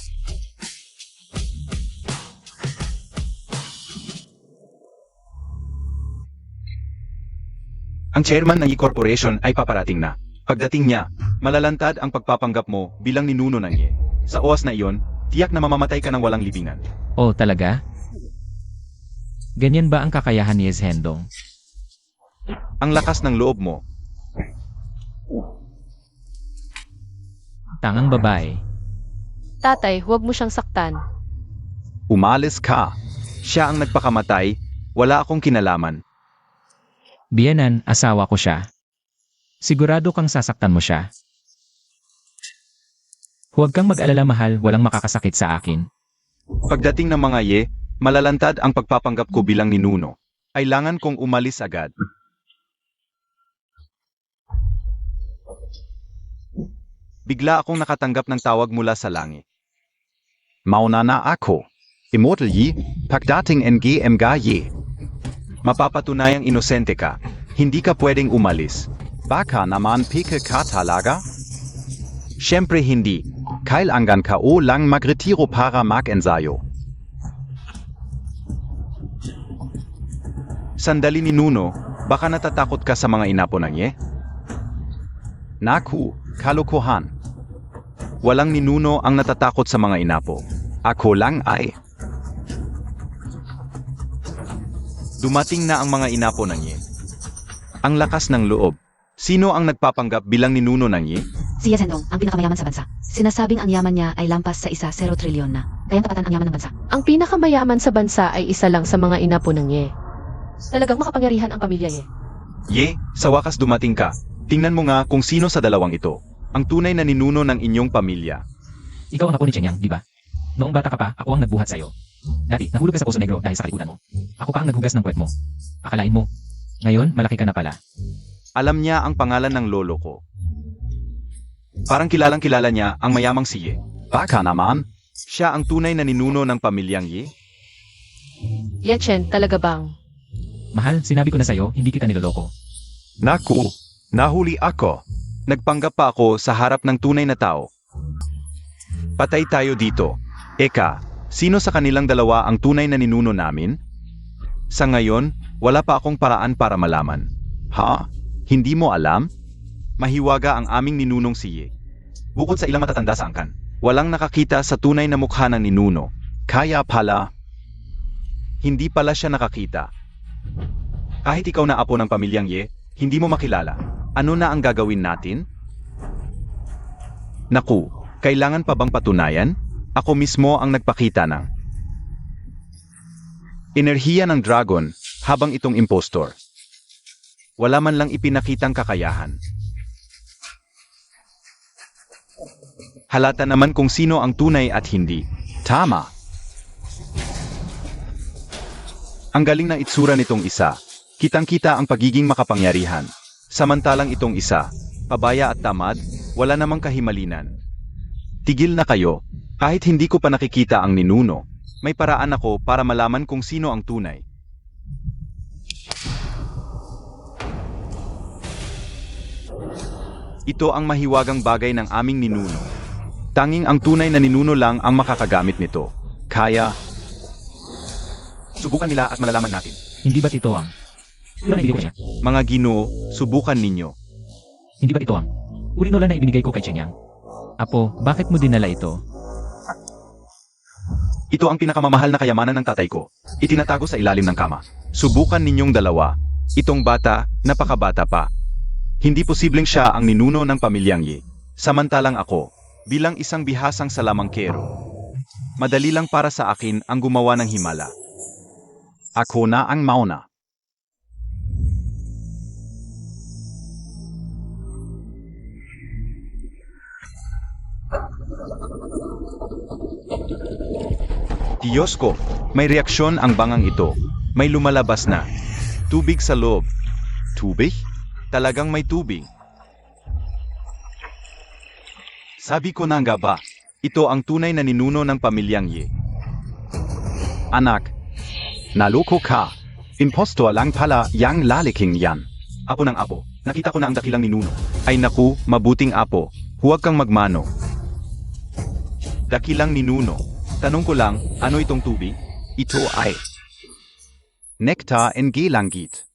Ang chairman ng E-Corporation ay paparating na. Pagdating niya, malalantad ang pagpapanggap mo bilang ninuno ng Ye. Sa oras na iyon, tiyak na mamamatay ka ng walang libingan. Oh, talaga? Ganyan ba ang kakayahan ni Hendong? Ang lakas ng loob mo. Tangang babae. Tatay, huwag mo siyang saktan. Umalis ka. Siya ang nagpakamatay, wala akong kinalaman. Biyanan, asawa ko siya. Sigurado kang sasaktan mo siya. Huwag kang mag-alala mahal, walang makakasakit sa akin. Pagdating ng mga Ye, malalantad ang pagpapanggap ko bilang ninuno. Kailangan kong umalis agad. Bigla akong nakatanggap ng tawag mula sa langit. Mauna na ako. Immortal Yi, pagdating NGMG Yi. Mapapatunayang inosente ka. Hindi ka pwedeng umalis. Baka naman pike ka talaga? Siyempre hindi. Kailangan ka o lang magretiro para mag-ensayo. Sandali ninuno, baka natatakot ka sa mga inapo ng Ye? Naku, kalokohan. Walang ninuno ang natatakot sa mga inapo. Ako lang ay. Dumating na ang mga inapo ng Ye. Ang lakas ng loob. Sino ang nagpapanggap bilang ninuno ng Ye? Si Hendong, ang pinakamayaman sa bansa. Sinasabing ang yaman niya ay lampas sa 0 trilyon na. Kaya tapatan ang yaman ng bansa. Ang pinakamayaman sa bansa ay isa lang sa mga inapo ng Ye. Talagang makapangyarihan ang pamilya Ye. Ye, sa wakas dumating ka. Tingnan mo nga kung sino sa dalawang ito. Ang tunay na ninuno ng inyong pamilya. Ikaw ang apo ni Chenyang, di ba? Noong bata ka pa, ako ang nagbuhat sa'yo. Dati, nahulog ka sa Poso Negro dahil sa kalikutan mo. Ako pa ang naghugas ng puwet mo. Akalain mo. Ngayon, malaki ka na pala. Alam niya ang pangalan ng lolo ko. Parang kilalang kilala niya ang mayamang si Ye. Baka naman. Siya ang tunay na ninuno ng pamilyang Ye. Yachen, talaga bang? Mahal, sinabi ko na sa'yo, hindi kita niloloko. Naku, nahuli ako. Nagpanggap pa ako sa harap ng tunay na tao. Patay tayo dito. Eka, sino sa kanilang dalawa ang tunay na ninuno namin? Sa ngayon, wala pa akong paraan para malaman. Ha? Hindi mo alam? Mahiwaga ang aming ninunong si Ye. Bukod sa ilang matatanda sa angkan, walang nakakita sa tunay na mukha ng ninuno. Kaya pala, Hindi pala siya nakakita. Kahit ikaw na apo ng pamilyang Ye, hindi mo makilala. Ano na ang gagawin natin? Naku, kailangan pa bang patunayan? Ako mismo ang nagpakita ng enerhiya ng dragon habang itong impostor. Wala man lang ipinakitang kakayahan. Halata naman kung sino ang tunay at hindi. tama. Ang galing ng itsura nitong isa. Kitang-kita ang pagiging makapangyarihan. Samantalang itong isa, pabaya at tamad, wala namang kahimalinan. Tigil na kayo. Kahit hindi ko pa nakikita ang ninuno, may paraan ako para malaman kung sino ang tunay. Ito ang mahiwagang bagay ng aming ninuno. Tanging ang tunay na ninuno lang ang makakagamit nito. Kaya, subukan nila at malalaman natin. Hindi ba't ito ang... Uri na ibigay ko kay Chiang? Mga Ginoo, subukan ninyo. Hindi ba't ito ang... Uri nola na ibinigay ko kay Chiang? Apo, bakit mo dinala ito? Ito ang pinakamamahal na kayamanan ng tatay ko. Itinatago sa ilalim ng kama. Subukan ninyong dalawa. Itong bata, napakabata pa. Hindi posibleng siya ang ninuno ng pamilyang Ye. Samantalang ako, bilang isang bihasang salamangkero, madali lang para sa akin ang gumawa ng himala. Ako na ang mauna. Diyos ko, may reaksyon ang bangang ito. May lumalabas na. Tubig sa loob. Tubig? Talagang may tubig. Sabi ko na nga ba, ito ang tunay na ninuno ng pamilyang Ye. Anak, naloko ka. Impostor lang pala yang laliking yan. Apo ng apo, nakita ko na ang dakilang ninuno. Ay naku, mabuting apo, huwag kang magmano. Dakilang ninuno. Tanong ko lang, ano itong tubig? Ito ay Nectar NG Langgit.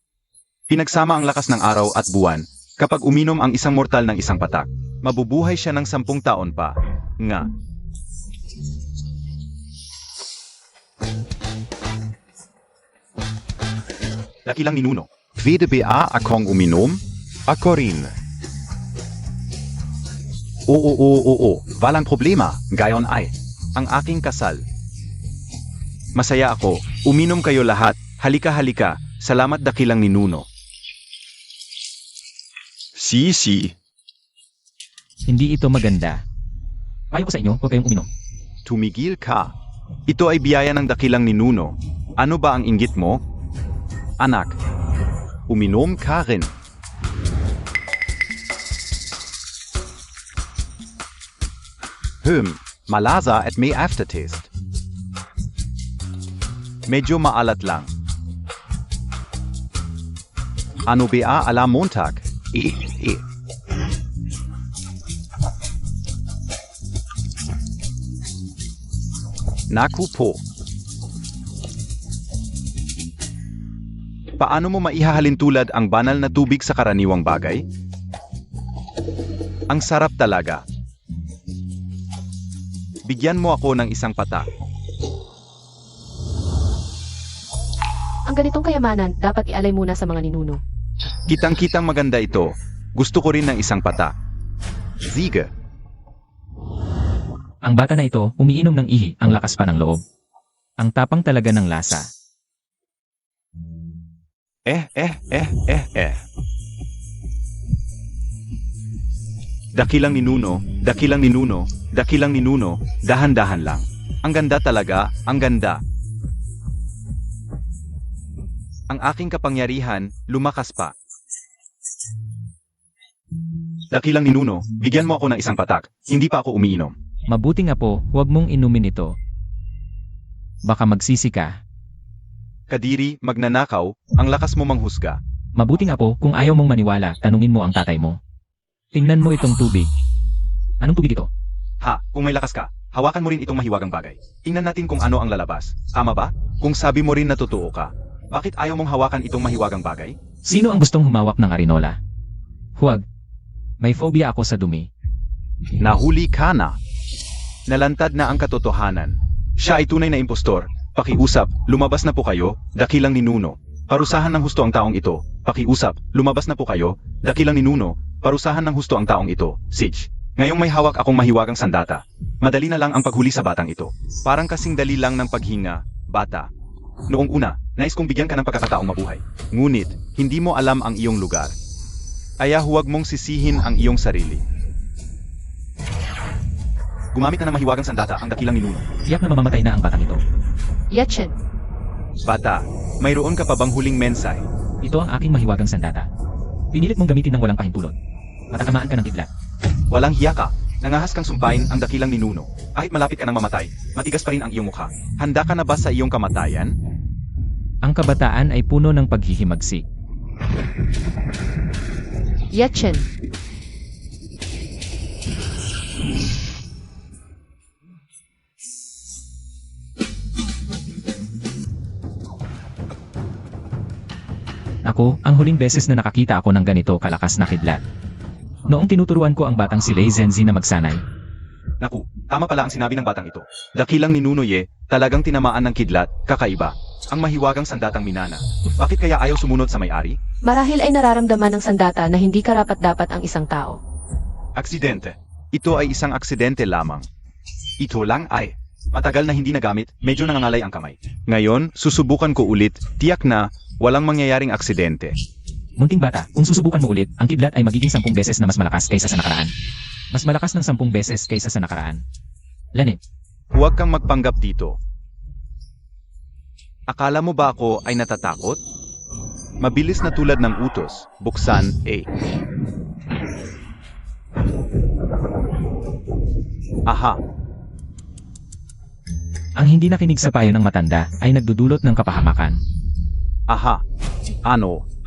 Pinagsama ang lakas ng araw at buwan. Kapag uminom ang isang mortal ng isang patak, mabubuhay siya ng 10 taon pa. Nga. Dakilang ninuno. Pwede ba akong uminom? Ako rin. Oo, walang problema, gayon ay. Ang aking kasal. Masaya ako. Uminom kayo lahat. Halika. Salamat dakilang ninuno. Si. Hindi ito maganda. Payo ko sa inyo, huwag kayong uminom. Tumigil ka. Ito ay biyaya ng dakilang ninuno. Ano ba ang inggit mo? Anak, uminom ka rin. Malasa at may aftertaste. Medyo maalat lang. Ano ba ala Montag? Naku po. Paano mo maihahalin tulad ang banal na tubig sa karaniwang bagay? Ang sarap talaga. Bigyan mo ako ng isang patak. Ang ganitong kayamanan, dapat ialay muna sa mga ninuno. Kitang-kitang maganda ito. Gusto ko rin ng isang patak. Siege. Ang bata na ito, umiinom ng ihi, ang lakas pa ng loob. Ang tapang talaga ng lasa. Dakilang ninuno, dahan-dahan lang. Ang ganda talaga, ang ganda. Ang aking kapangyarihan, lumakas pa. Dakilang ninuno, bigyan mo ako ng isang patak, hindi pa ako umiinom. Mabuti nga po, huwag mong inumin ito. Baka magsisi ka. Kadiri, magnanakaw, ang lakas mo manghusga. Mabuti nga po, kung ayaw mong maniwala, tanungin mo ang tatay mo. Tingnan mo itong tubig. Anong tubig ito? Ha, kung may lakas ka, hawakan mo rin itong mahiwagang bagay. Tingnan natin kung ano ang lalabas. Tama ba? Kung sabi mo rin na totoo ka. Bakit ayaw mong hawakan itong mahiwagang bagay? Sino ang gustong humawak ng arinola? Huwag. May phobia ako sa dumi. Nahuli ka na. Nalantad na ang katotohanan. Siya ay tunay na impostor. Pakiusap, lumabas na po kayo, dakilang ninuno. Parusahan ng husto ang taong ito. Pakiusap, lumabas na po kayo, dakilang ninuno. Parusahan ng husto ang taong ito. Sige. Ngayong may hawak akong mahiwagang sandata. Madali na lang ang paghuli sa batang ito. Parang kasing dali lang ng paghinga, bata. Noong una, nais kong bigyan ka ng pagkakataong mabuhay. Ngunit, hindi mo alam ang iyong lugar. Kaya huwag mong sisihin ang iyong sarili. Gumamit na ng mahiwagang sandata ang dakilang ninuno. Tiyak na mamamatay na ang batang ito. Yatchen, Bata, mayroon ka pa bang huling mensahe? Ito ang aking mahiwagang sandata. Pinilit mong gamitin ng walang pahintulot. Matatamaan ka ng kidlat. Walang hiya ka. Nangahas kang sumpain ang dakilang ninuno. Kahit malapit ka nang mamatay, matigas pa rin ang iyong mukha. Handa ka na ba sa iyong kamatayan? Ang kabataan ay puno ng paghihimagsik. Yatchen, Ako, ang huling beses na nakakita ako ng ganito kalakas na kidlat. Noong tinuturuan ko ang batang si Lei Zenzi na magsanay, Naku, tama pala ang sinabi ng batang ito. Dakilang ninuno talagang tinamaan ng kidlat, kakaiba. Ang mahiwagang sandatang minana. Bakit kaya ayaw sumunod sa may-ari? marahil ay nararamdaman ng sandata na hindi karapat-dapat ang isang tao. Aksidente. Ito ay isang aksidente lamang. Ito lang ay matagal na hindi nagamit, medyo nangangalay ang kamay. Ngayon, susubukan ko ulit, tiyak na walang mangyayaring aksidente. munting bata, kung susubukan mo ulit, ang kidlat ay magiging 10 beses na mas malakas kaysa sa nakaraan. Mas malakas ng 10 beses kaysa sa nakaraan. Lanit, Huwag kang magpanggap dito. Akala mo ba ako ay natatakot? Mabilis na tulad ng utos, buksan A. Aha, ang hindi nakinig sa payo ng matanda ay nagdudulot ng kapahamakan. aha.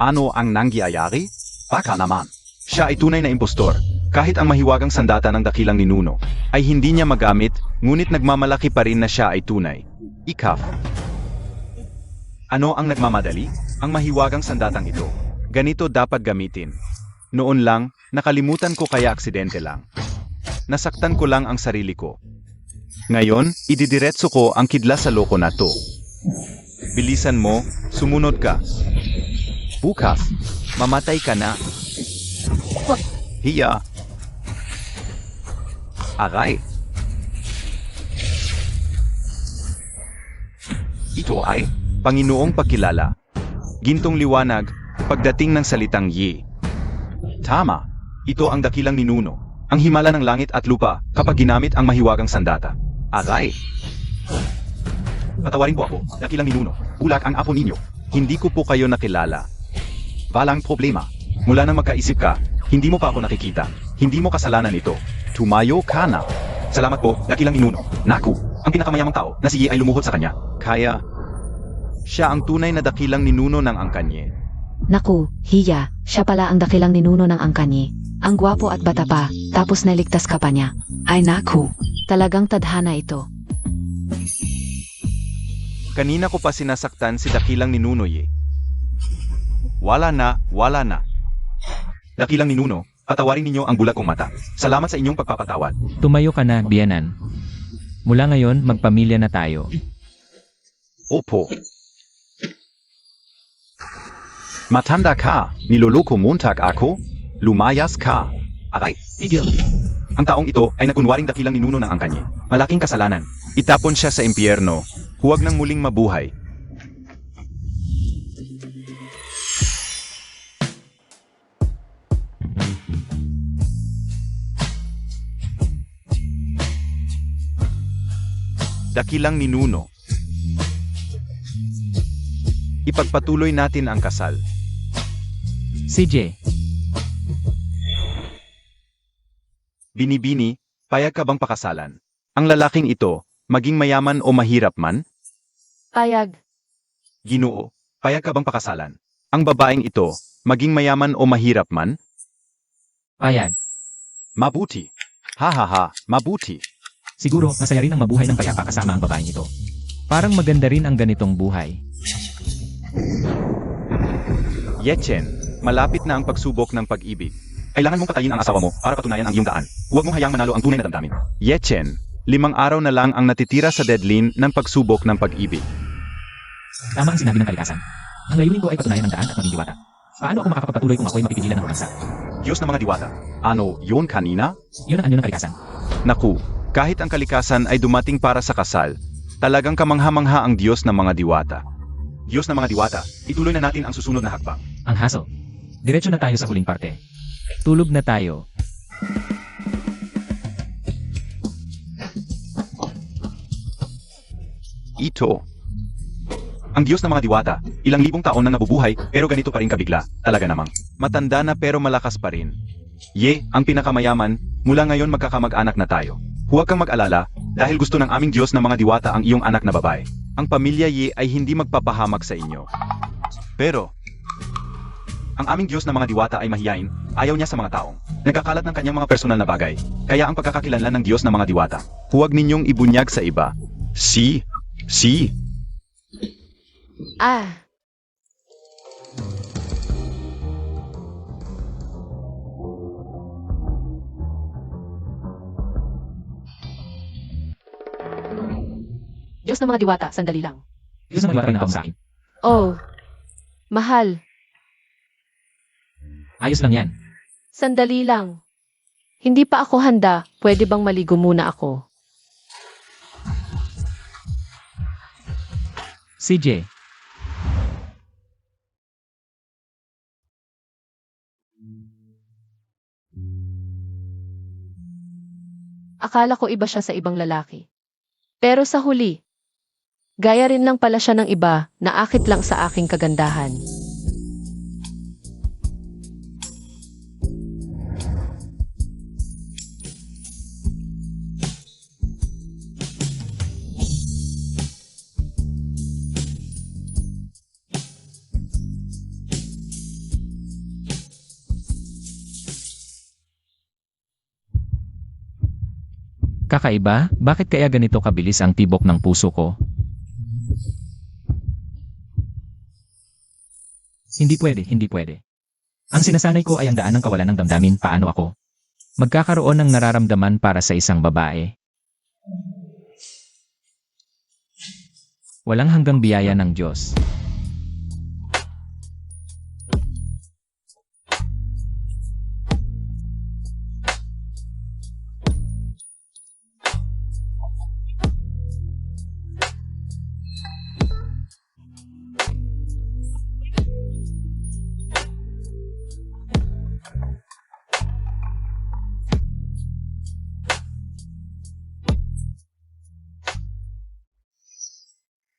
Ano ang nangyayari? Baka naman. Siya ay tunay na impostor. Kahit ang mahiwagang sandata ng dakilang ninuno ay hindi niya magamit, ngunit nagmamalaki pa rin na siya ay tunay. Ikaf. Ano ang nagmamadali? Ang mahiwagang sandatang ito. Ganito dapat gamitin. Noon lang, nakalimutan ko kaya aksidente lang. Nasaktan ko lang ang sarili ko. Ngayon, ididiretso ko ang kidlat sa loko na to. Bilisan mo, sumunod ka. Bukas, mamatay ka na. Hiya. Aray. Ito ay Panginoong pagkilala. Gintong liwanag, pagdating ng salitang Yi. Tama, ito ang dakilang ninuno. Ang himala ng langit at lupa kapag ginamit ang mahiwagang sandata. Aray. Patawarin po ako, dakilang ninuno. Ulak ang apo ninyo. Hindi ko po kayo nakilala. Walang problema. Mula nang magkaisip ka, hindi mo pa ako nakikita. Hindi mo kasalanan ito. Tumayo ka na. Salamat po, dakilang ninuno. Naku, ang pinakamayamang tao na si Yi ay lumuhod sa kanya. Kaya, siya ang tunay na dakilang ninuno ng angkanye. Naku, hiya, siya pala ang dakilang ninuno ng angkanyi. Ang gwapo at bata pa, tapos naligtas ka pa niya. Ay naku, talagang tadhana ito. Kanina ko pa sinasaktan si dakilang ninuno Yi. Wala na. Dakilang ninuno, patawarin ninyo ang bulag kong mata. Salamat sa inyong pagpapatawad. Tumayo ka na, biyanan. Mula ngayon, magpamilya na tayo. Opo. Matanda ka, niloloko montag ako? Lumayas ka. Aray. Tigil. Ang taong ito ay nagkunwaring dakilang ninuno ng angkanye. Malaking kasalanan. Itapon siya sa impyerno. Huwag nang muling mabuhay. Dakilang ninuno. Ipagpatuloy natin ang kasal. CJ, Binibini, payag ka bang pakasalan? Ang lalaking ito, maging mayaman o mahirap man? Payag, Ginoo, payag ka bang pakasalan? Ang babaeng ito, maging mayaman o mahirap man? payag. Mabuti. Ha, mabuti. Siguro, masaya rin ang mabuhay ng payapa kasama ang babaeng ito. Parang maganda rin ang ganitong buhay. Yechen, malapit na ang pagsubok ng pag-ibig. Kailangan mong patayin ang asawa mo para patunayan ang iyong daan. Huwag mong hayaang manalo ang tunay na damdamin. Yechen, 5 araw na lang ang natitira sa deadline ng pagsubok ng pag-ibig. Tama ang sinabi ng kalikasan. Ang layunin ko ay patunayan ang daan at maging diwata. Paano ako makakapagpatuloy kung ako'y mapipigilan ng bansa? Diyos ng mga diwata. Ano, yun kanina? Yun ang anyo ng kalikasan. Naku, kahit ang kalikasan ay dumating para sa kasal, talagang kamangha-mangha ang Diyos ng mga diwata. Diyos ng mga diwata, ituloy na natin ang susunod na hakbang. Ang hassle. Diretso na tayo sa huling parte. Tulog na tayo. Ito. Ang Diyos ng mga diwata, ilang libong taon na nabubuhay, pero ganito pa rin kabigla, talaga namang. Matanda na pero malakas pa rin. Ang pinakamayaman, mula ngayon magkakamag-anak na tayo. Huwag kang mag-alala, dahil gusto ng aming Diyos ng mga diwata ang iyong anak na babae. Ang pamilya ay hindi magpapahamak sa inyo. Pero, ang aming Diyos ng mga diwata ay mahiyain, ayaw niya sa mga taong nagkakalat ng kanyang mga personal na bagay. Kaya ang pagkakakilanlan ng Diyos ng mga diwata, huwag ninyong ibunyag sa iba. Si. Ah, Diyos ng mga diwata, sandali lang. Diyos ng mga diwata na sa akin. Oh, mahal, Ayos lang yan. sandali lang. Hindi pa ako handa, pwede bang maligo muna ako? CJ, Akala ko iba siya sa ibang lalaki. Pero sa huli, gaya rin lang pala siya ng iba na akit lang sa aking kagandahan. kakaiba? Bakit kaya ganito kabilis ang tibok ng puso ko? Hindi pwede. Ang sinasanay ko ay ang daan ng kawalan ng damdamin. Paano ako magkakaroon ng nararamdaman para sa isang babae? Walang hanggang biyaya ng Diyos.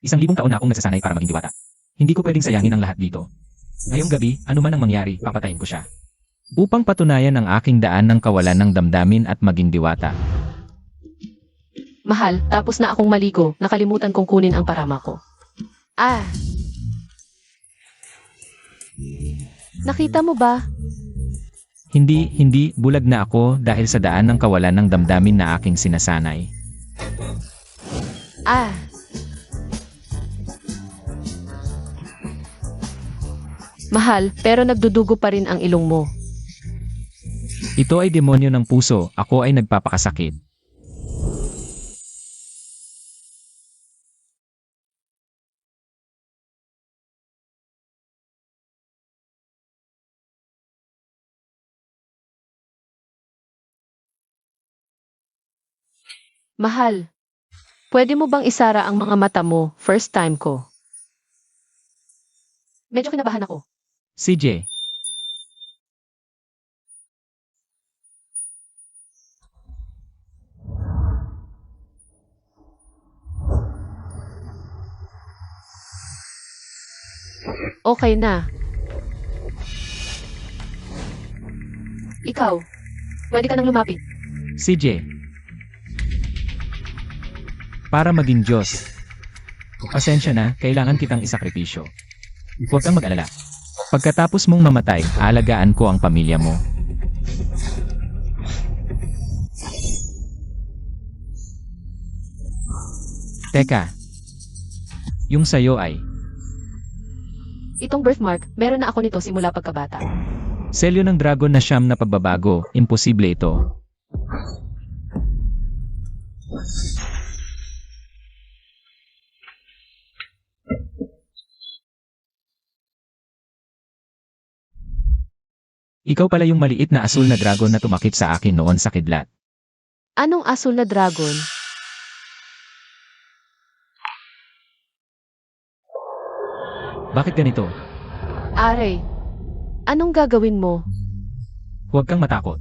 Isang libong taon na akong nagsasanay para maging diwata. Hindi ko pwedeng sayangin ang lahat dito. Ngayong gabi, ano man ang mangyari, papatayin ko siya. Upang patunayan ang aking daan ng kawalan ng damdamin at maging diwata. Mahal, tapos na akong maligo, nakalimutan kong kunin ang parama ko. Ah! Nakita mo ba? Hindi, bulag na ako dahil sa daan ng kawalan ng damdamin na aking sinasanay. Ah! Mahal, pero nagdudugo pa rin ang ilong mo. Ito ay demonyo ng puso, ako ay nagpapakasakit. Mahal, pwede mo bang isara ang mga mata mo? First time ko. Medyo kinabahan ako. CJ, Okay na. Ikaw, pwede ka nang lumapit. CJ. Para maging Diyos. Pasensya na, kailangan kitang isakripisyo. Huwag kang mag-alala. Pagkatapos mong mamatay, aalagaan ko ang pamilya mo. Teka. Yung sayo ay Itong birthmark, meron na ako nito simula pagkabata. Selyo ng dragon na siyam na pagbabago, imposible ito. Ikaw pala yung maliit na asul na dragon na tumakip sa akin noon sa kidlat. Anong asul na dragon? Bakit ganito? Are, anong gagawin mo? Huwag kang matakot.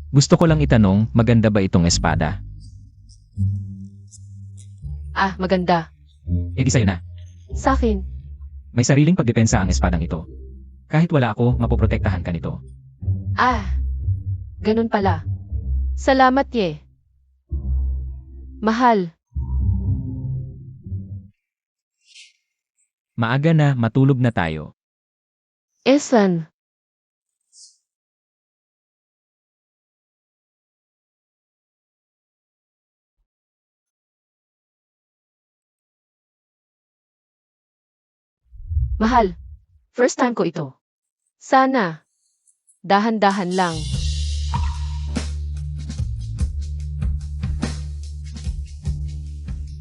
Gusto ko lang itanong, maganda ba itong espada? Ah, maganda. E di sa'yo na. Sa akin, May sariling pagdepensa ang espadang ito. Kahit wala ako, mapoprotektahan ka nito. ah, ganun pala. Salamat, Ye. Mahal, Maaga na, matulog na tayo. Esan. Mahal, first time ko ito. Sana, dahan-dahan lang.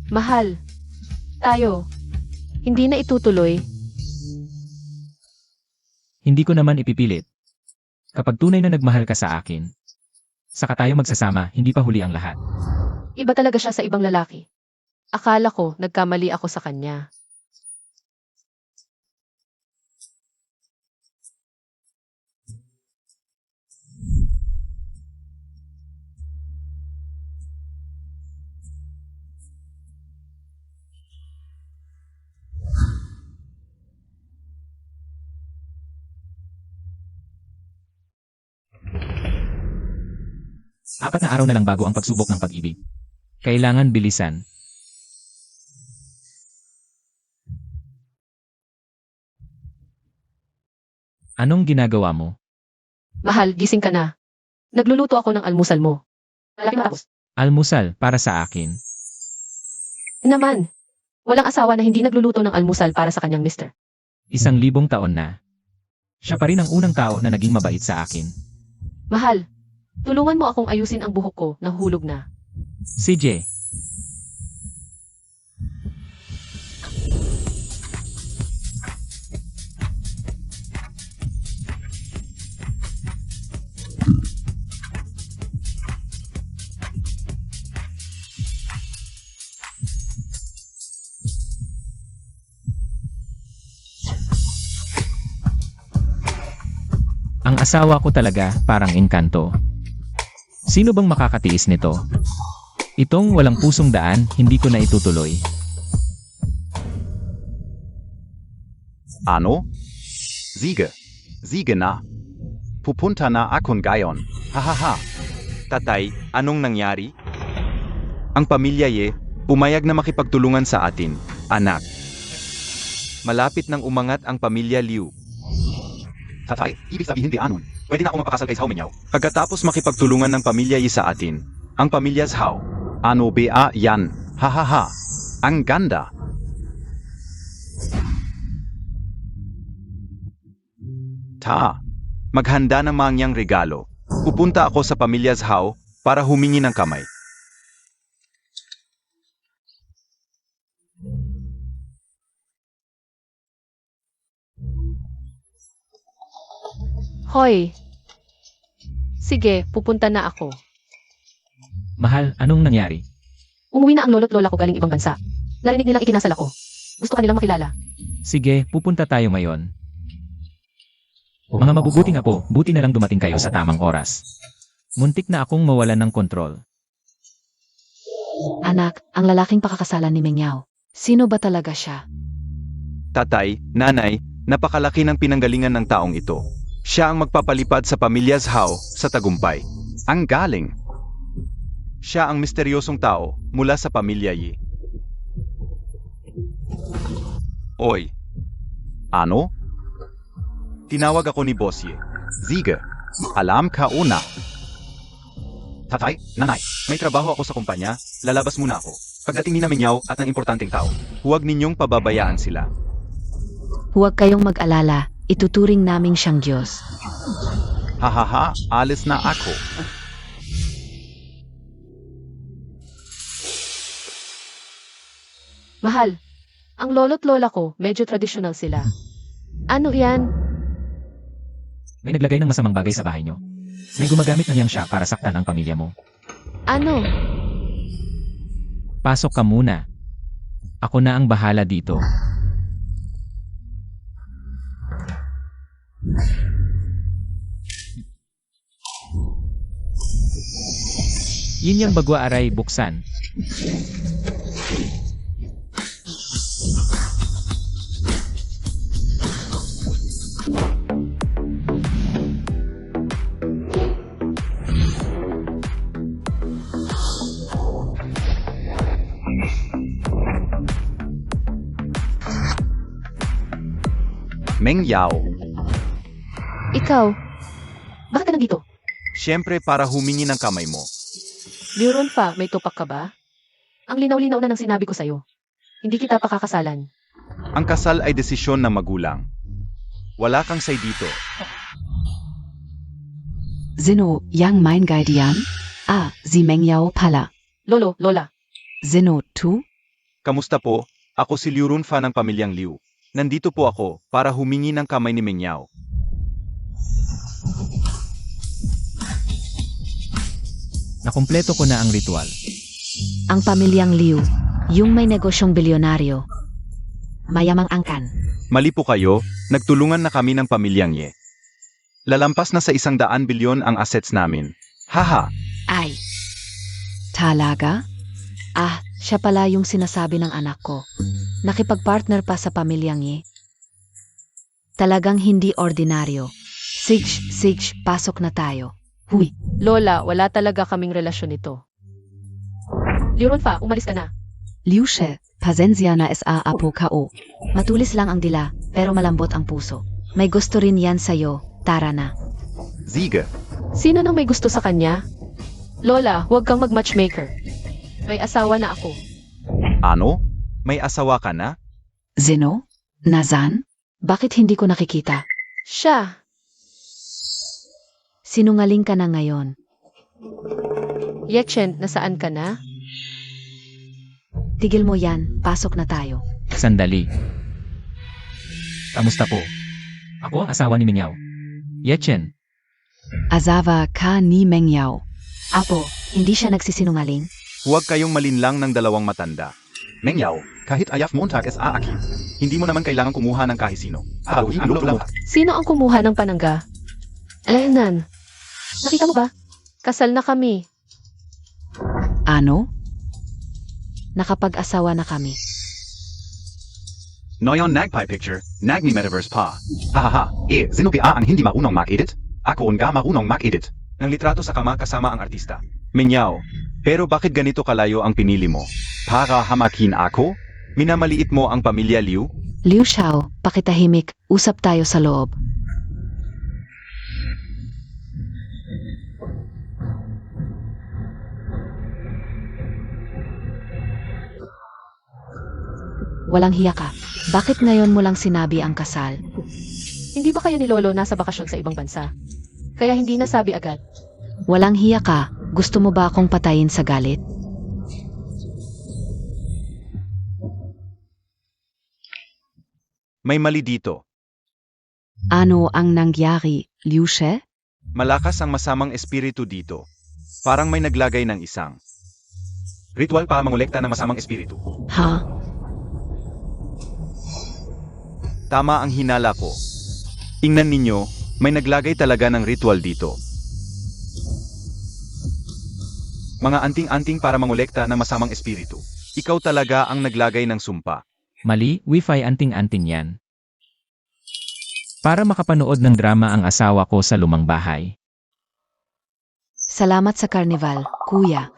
Mahal, tayo, hindi na itutuloy. Hindi ko naman ipipilit. Kapag tunay na nagmahal ka sa akin, saka tayo magsasama, hindi pa huli ang lahat. Iba talaga siya sa ibang lalaki. Akala ko nagkamali ako sa kanya. Apat na araw na lang bago ang pagsubok ng pag-ibig. Kailangan bilisan. Anong ginagawa mo? Mahal, gising ka na. Nagluluto ako ng almusal mo. Malaki matapos. Almusal para sa akin. Naman, walang asawa na hindi nagluluto ng almusal para sa kanyang mister. 1,000 taon na. Siya pa rin ang unang tao na naging mabait sa akin. Mahal, tulungan mo akong ayusin ang buhok ko, nahulog na. Si Jay. Ang asawa ko talaga parang engkanto. Sino bang makakatiis nito? Itong walang pusong daan, hindi ko na itutuloy. Ano? Siege. Siege na. Pupunta na akong gayon. Hahaha. Tatay, anong nangyari? Ang pamilya Ye, pumayag na makipagtulungan sa atin, anak. Malapit nang umangat ang pamilya Liu. Tatay, ibig sabihin di anon. Pwede na ako magpakasal kay Sao Minyaw. Pagkatapos makipagtulungan ng pamilya Ye sa atin, ang pamilya Zhao. Ano ba yan? Hahaha. Ang ganda. Maghanda ng mangyang regalo. Pupunta ako sa pamilya Zhao para humingi ng kamay. Hoy! Sige, pupunta na ako. Mahal, anong nangyari? Umuwi na ang lolo't lola ko galing ibang bansa. Narinig nilang ikinasal ako. Gusto kanilang makilala. Sige, pupunta tayo ngayon. Mga mabubuting apo, buti na lang dumating kayo sa tamang oras. Muntik na akong mawalan ng kontrol. Anak, ang lalaking pakakasalan ni Mengyao. Sino ba talaga siya? Tatay, nanay, napakalaki ng pinanggalingan ng taong ito. Siya ang magpapalipad sa pamilya Zhao sa tagumpay. Ang galing. Siya ang misteryosong tao mula sa pamilya Yi. Oy, Ano? tinawag ako ni Boss Ye. Siege. Alam ka una. Tatay, nanay, may trabaho ako sa kumpanya, lalabas muna ako. Pagdating ni Minyaw at ng importanteng tao, huwag ninyong pababayaan sila. Huwag kayong mag-alala, ituturing naming siyang Diyos. Hahaha, alis na ako. Mahal, ang lolo't lola ko, medyo tradisyonal sila. Ano yan? May naglagay ng masamang bagay sa bahay nyo. May gumagamit na niyang siya para saktan ang pamilya mo. Ano? Pasok ka muna. Ako na ang bahala dito. Yin yang bagwa aray buksan. Meng Yao. Ikaw? Bakit ka nandito? Siyempre para humingi ng kamay mo. Liuron fa, may tupak ka ba? Ang linaw-linaw na ng sinabi ko sa'yo. Hindi kita pakakasalan. Ang kasal ay desisyon ng magulang. Wala kang say dito. Sino yang mein guardian? Ah, si Mengyao pala. Lolo, lola. Sino tu? Kamusta po? Ako si Liu Runfa ng pamilyang Liu. Nandito po ako para humingi ng kamay ni Mengyao. Nakumpleto ko na ang ritual. Ang pamilyang Liu, yung may negosyong bilyonaryo. Mayamang angkan. Mali po kayo, nagtulungan na kami ng pamilyang Ye. Lalampas na sa 100 bilyon ang assets namin. Haha, Ay. Talaga? Ah, siya pala yung sinasabi ng anak ko. Nakipagpartner pa sa pamilyang Ye. Talagang hindi ordinaryo. Sig, pasok na tayo. Huy, Lola, wala talaga kaming relasyon nito. Liuron fa, umalis ka na. Liu She, pasensya na sa apo kao. Matulis lang ang dila, pero malambot ang puso. May gusto rin yan sa'yo, tara na. Sige. Sino nang may gusto sa kanya? Lola, huwag kang mag-matchmaker. May asawa na ako. Ano? May asawa ka na? Zeno? Nazan? Bakit hindi ko nakikita? Siya. Sinungaling ka na ngayon. Yechen, nasaan ka na? Tigil mo yan, pasok na tayo. Sandali. Kamusta po? Ako ang asawa ni Mingyao. Yechen, Azawa ka ni Mengyao. Apo, hindi siya nagsisinungaling? Huwag kayong malinlang ng dalawang matanda. Meng Yao, kahit ayaf Montag sa aki. Hindi mo naman kailangan kumuha ng kahit sino. Haluhin ang lola mo. Sino ang kumuha ng panangga? Alaynan. Nakita mo ba? Kasal na kami. Ano? Nakapag-asawa na kami. Noyon nagpie picture, nagni metaverse pa. Hahaha, sino ba ang hindi marunong mag-edit? Ako nga marunong mag-edit. Ng litrato sa kama kasama ang artista. Mengyao, pero bakit ganito kalayo ang pinili mo? Para hamakin ako? Minamaliit mo ang pamilya Liu? Liu Xiao, pakitahimik, usap tayo sa loob. Walang hiya ka. Bakit ngayon mo lang sinabi ang kasal? Hindi ba kayo ni Lolo nasa bakasyon sa ibang bansa? Kaya hindi nasabi agad. Walang hiya ka. Gusto mo ba akong patayin sa galit? May mali dito. Ano ang nangyari, Liu She? Malakas ang masamang espiritu dito. Parang may naglagay ng isang ritual para mangolekta ng masamang espiritu. Ha? Tama ang hinala ko. Tingnan ninyo, may naglagay talaga ng ritual dito. Mga anting-anting para mangolekta ng masamang espiritu. Ikaw talaga ang naglagay ng sumpa. mali, Wi-Fi anting-anting yan. Para makapanood ng drama ang asawa ko sa lumang bahay. Salamat sa karnival, kuya.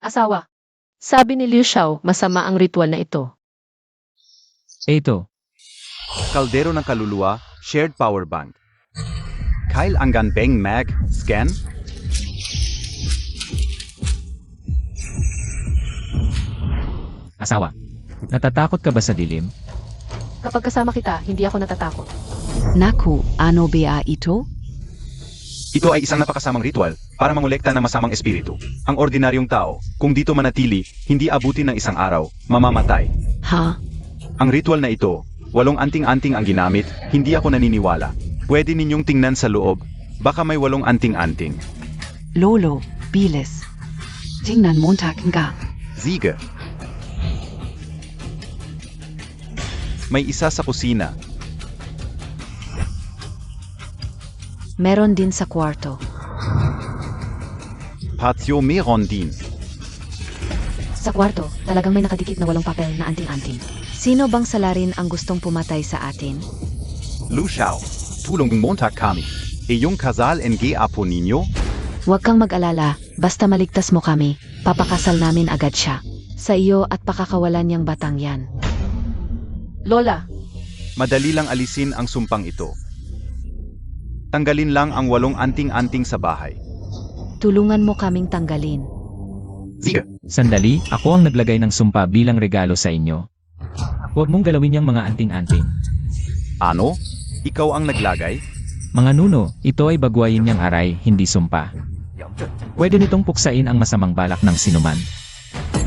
Asawa. Sabi ni Liu Xiao, masama ang ritual na ito. Ito, Kaldero ng kaluluwa, shared power bank. Kyle Angan Beng Mag, scan? asawa. Natatakot ka ba sa dilim? Kapag kasama kita, hindi ako natatakot. Naku, ano ba ito? Ito ay isang napakasamang ritual para mangolekta ng masamang espiritu. Ang ordinaryong tao, kung dito manatili, hindi abutin ng isang araw, mamamatay. Ha? Ang ritual na ito, 8 anting-anting ang ginamit, hindi ako naniniwala. Pwede ninyong tingnan sa loob, baka may 8 anting-anting. Lolo, bilis. Tingnan Montag nga. Sige. May isa sa kusina. Meron din sa kwarto. Patio meron din. Sa kwarto, talagang may nakadikit na 8 papel na anting-anting. Sino bang salarin ang gustong pumatay sa atin? Lu Xiao, tulong Montag kami. Iyong kasal NG apo ninyo? Huwag kang mag-alala, basta maligtas mo kami, papakasal namin agad siya. Sa iyo at pakakawalan niyang batang yan. Lola, Madali lang alisin ang sumpang ito. Tanggalin lang ang 8 anting-anting sa bahay. Tulungan mo kaming tanggalin. Sige. Sandali, ako ang naglagay ng sumpa bilang regalo sa inyo. Huwag mong galawin yung mga anting-anting. Ano? Ikaw ang naglagay? Mga nuno, ito ay bagwayin niyang aray, hindi sumpa. Pwede nitong puksain ang masamang balak ng sinuman.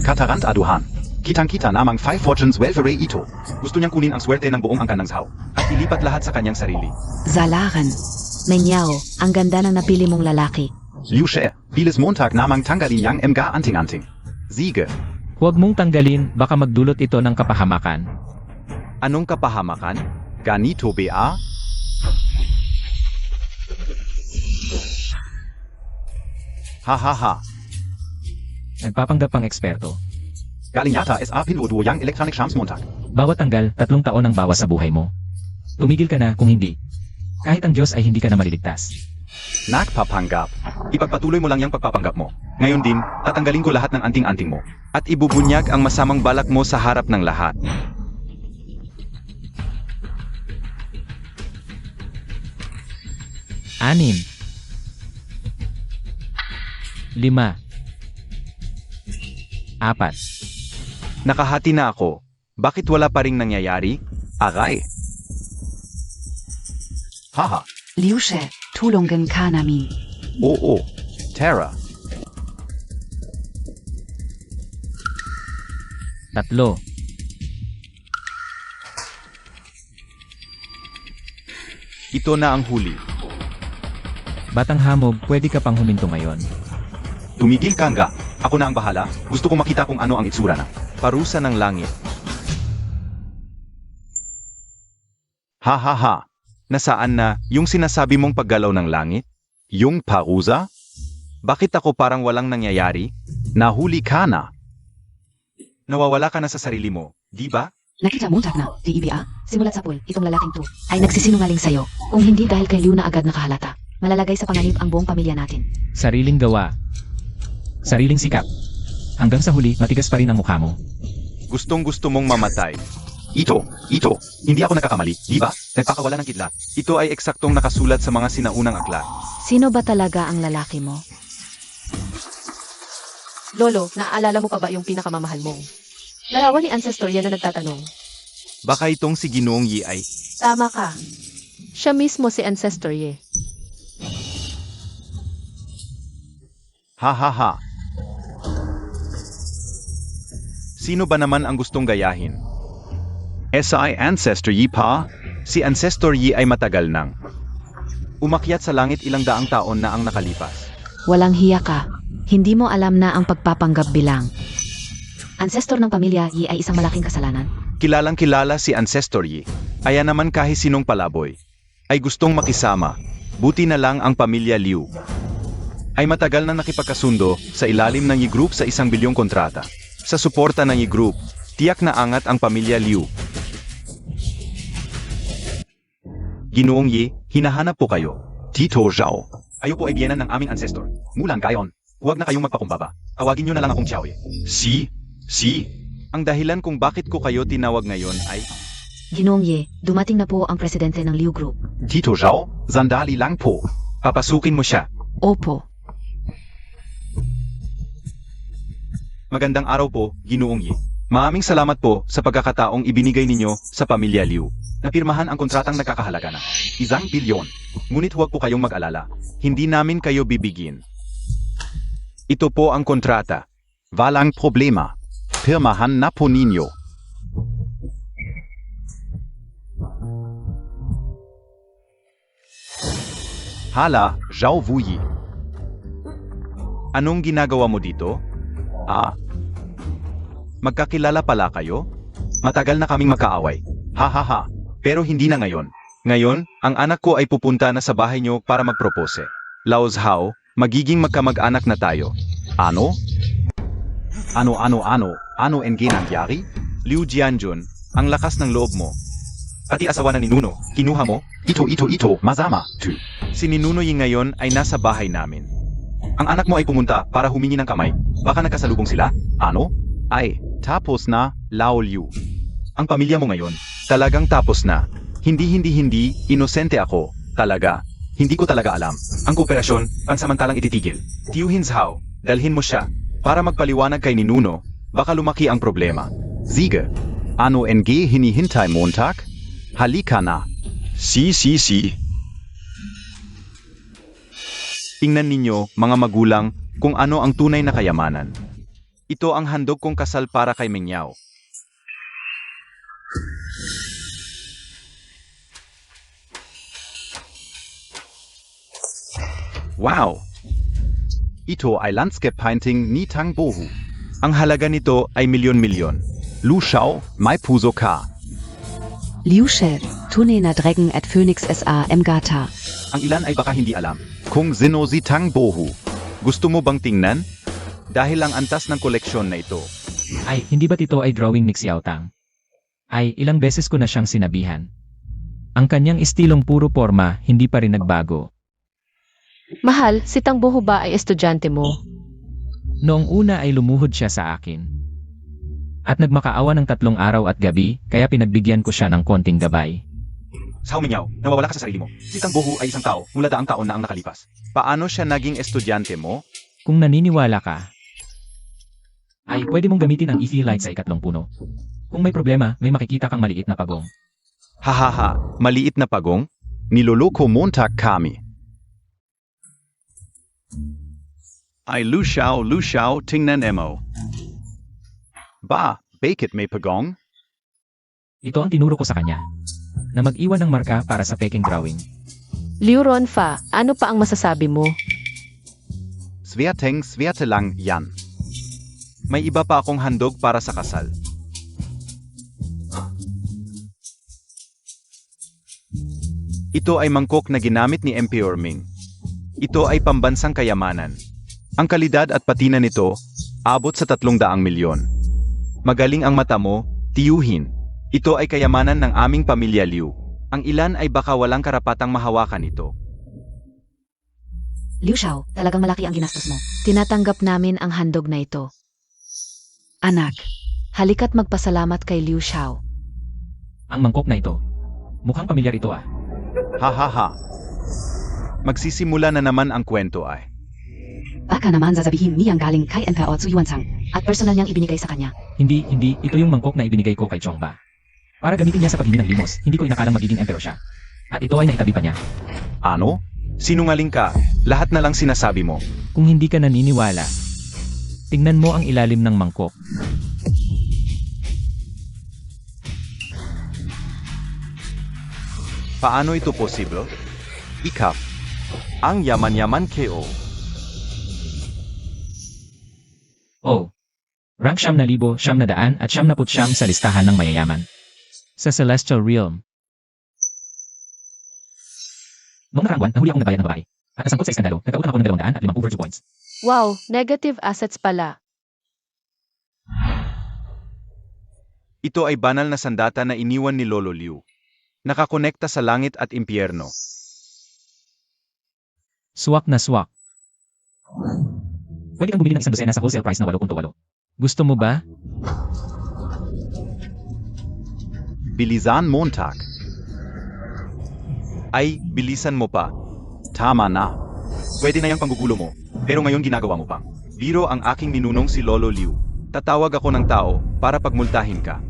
Katarant aduhan. Kitang-kita namang 5 fortunes welfare ito. Gusto niyang kunin ang swerte ng buong angkan ng Zhao. At ilipat lahat sa kanyang sarili. Zalaran. Menyao, ang ganda ng napili mong lalaki. Liu She, bilis Montag namang tanggalin yang mga anting-anting. Sige. Huwag mong tanggalin, baka magdulot ito ng kapahamakan. Anong kapahamakan? Ganito ba? Ha ha ha. Nagpapanggap ang eksperto. Galing yata SA pinudo yang electronic shams Montag. Bawat tanggal, 3 taon ang bawas sa buhay mo. Tumigil ka na kung hindi. Kahit ang Diyos ay hindi ka na maliligtas. Nagpapanggap. Ipagpatuloy mo lang yung pagpapanggap mo. Ngayon din, tatanggalin ko lahat ng anting-anting mo. At ibubunyag ang masamang balak mo sa harap ng lahat. Anim. 5. 4. Nakahati na ako. Bakit wala pa ring nangyayari? Aray. Haha. Liushe, tulungan ka namin. Oo. Tara. 3. Ito na ang huli. Batang hamog, pwede ka pang huminto ngayon. Tumigil ka nga. Ako na ang bahala. Gusto kong makita kung ano ang itsura na. Parusa ng langit. Ha ha ha. Nasaan na yung sinasabi mong paggalaw ng langit? Yung parusa? Bakit ako parang walang nangyayari? Nahuli ka na. Nawawala ka na sa sarili mo, di ba? Nakita mo, na, di Ibia, simulat sa pool, itong lalaking to, ay nagsisinungaling sa'yo. Kung hindi dahil kay Liu na agad nakahalata, malalagay sa panganib ang buong pamilya natin. Sariling gawa. Sariling sikap. Hanggang sa huli, matigas pa rin ang mukha mo. Gustong-gusto mong mamatay. Ito. Hindi ako nagkakamali, di ba? Nagpakawala ng kidlat. Ito ay eksaktong nakasulat sa mga sinaunang aklat. Sino ba talaga ang lalaki mo? Lolo, naaalala mo pa ba yung pinakamamahal mo? Larawan ni Ancestor yan na nagtatanong. Baka itong si Ginoong Yi ay... Tama ka. Siya mismo si Ancestor Ye. Ha ha ha. Sino ba naman ang gustong gayahin? SI Ancestor Yi pa? Si Ancestor Yi ay matagal nang. Umakyat sa langit ilang daang taon na ang nakalipas. Walang hiya ka. Hindi mo alam na ang pagpapanggap bilang. Ancestor ng pamilya Yi ay isang malaking kasalanan. Kilalang kilala si Ancestor Yi. Kaya naman kahit sinong palaboy ay gustong makisama. Buti na lang ang pamilya Liu ay matagal na nakipagkasundo sa ilalim ng Yi Group sa 1 bilyong kontrata. Sa suporta ng Yi Group, tiyak na angat ang pamilya Liu. Ginoong Yi, hinahanap po kayo. Tito Zhao. Kayo po ay biyenan ng aming ancestor. Mulan gayon. Huwag na kayong magpakumbaba. Tawagin nyo na lang akong Xiaoye. Si. Ang dahilan kung bakit ko kayo tinawag ngayon ay... Ginoong Ye, dumating na po ang presidente ng Liu Group. Tito Zhao, sandali lang po. Papasukin mo siya. Opo. Magandang araw po, Ginoong Yi. Maraming salamat po sa pagkakataong ibinigay ninyo sa pamilya Liu. Napirmahan ang kontratang nagkakahalaga na 1 bilyon. Ngunit huwag po kayong mag-alala. Hindi namin kayo bibigyan. Ito po ang kontrata. Walang problema. Pirmahan na po ninyo. Hala, Zhao Wuyi. Anong ginagawa mo dito? Magkakilala pala kayo? Matagal na kaming magkaaway. Ha. Pero hindi na ngayon. Ngayon, ang anak ko ay pupunta na sa bahay niyo para magpropose. Lao Zhao, magiging magkamag-anak na tayo. Ano? Ano ang nangyari? Liu Jianjun, ang lakas ng loob mo. Pati asawa na ni Nuno, kinuha mo? Ito, masama. Tu. Si Ninuno Ying ngayon ay nasa bahay namin. Ang anak mo ay pumunta para humingi ng kamay. Baka nagkasalubong sila? Ano? Ay, tapos na, Lao Liu. Ang pamilya mo ngayon, talagang tapos na. Hindi, inosente ako. Talaga. Hindi ko talaga alam. Ang kooperasyon, pansamantalang ititigil. Tiuhin Zhao, dalhin mo siya. Para magpaliwanag kay Ninuno, baka lumaki ang problema. Sige. Ano ang hinihintay Montag? Halika na. Si. Tingnan ninyo, mga magulang, kung ano ang tunay na kayamanan. Ito ang handog kong kasal para kay Mengyao. Wow! Ito ay landscape painting ni Tang Bohu. Ang halaga nito ay milyon-milyon. Lu Shao, may puso ka. Liu She, tunay na Dragon at Phoenix SA Mgata. Ang ilan ay baka hindi alam. Kung sino si Tang Bohu. Gusto mo bang tingnan? Dahil ang antas ng koleksyon na ito. Ay, hindi ba't ito ay drawing ni Xiao Tang? Ay, ilang beses ko na siyang sinabihan. Ang kanyang estilong puro forma, hindi pa rin nagbago. Mahal, si Tang Bohu ba ay estudyante mo? Noong una ay lumuhod siya sa akin. At nagmakaawa ng 3 araw at gabi, kaya pinagbigyan ko siya ng konting gabay. Zhao Mengyao, nawawala ka sa sarili mo. Si Tang Bohu ay isang tao, mula daang taon na ang nakalipas. Paano siya naging estudyante mo? Kung naniniwala ka, ay pwede mong gamitin ang EV light sa 2 puno. Kung may problema, may makikita kang maliit na pagong. Hahaha, maliit na pagong? Niloloko Montag kami. Ay Lu Shao, tingnan mo. Ba, bakit may pagong? Ito ang tinuro ko sa kanya, na mag-iwan ng marka para sa peking drawing. Liu Ronfa, ano pa ang masasabi mo? Swerte lang yan. May iba pa akong handog para sa kasal. Ito ay mangkok na ginamit ni Emperor Ming. Ito ay pambansang kayamanan. Ang kalidad at patina nito, abot sa 300 milyon. Magaling ang mata mo, tiyuhin. Ito ay kayamanan ng aming pamilya Liu. Ang ilan ay baka walang karapatang mahawakan ito. Liu Shao, talagang malaki ang ginastos mo. Tinatanggap namin ang handog na ito. Anak, halika't magpasalamat kay Liu Shao. Ang mangkok na ito, mukhang pamilyar ito ah. Hahaha. Magsisimula na naman ang kwento ay. Baka naman sasabihin niyang galing kay Emperor Zhu Yuansang at personal niyang ibinigay sa kanya. Hindi, ito yung mangkok na ibinigay ko kay Chongba. Para gamitin niya sa paghingi ng limos, hindi ko inakalang magiging emperor siya. At ito ay naitabi pa niya. Ano? Sinungaling ka, lahat na lang sinasabi mo. Kung hindi ka naniniwala, tingnan mo ang ilalim ng mangkok. Paano ito posible? Ikap. Ang yaman-yaman KO. Oh. Rank 9,000, 900 at 99 sa listahan ng mayayaman. Sa Celestial Realm. Noong nakarang buwan, nahuli akong nagbayad ng babae. At nasangkot sa iskandalo, nagkautang ako ng 205 overdue points. Wow, negative assets pala. Ito ay banal na sandata na iniwan ni Lolo Liu. Nakakonekta sa langit at impyerno. Swak na swak. Pwede kang bumili ng 100 sa wholesale price na 8.8. Gusto mo ba? Bilisan Montag. Ay, bilisan mo pa. Tama na. Pwede na yung panggugulo mo, pero ngayon ginagawa mo pa. Biro ang aking ninunong si Lolo Liu. Tatawag ako ng tao para pagmultahin ka.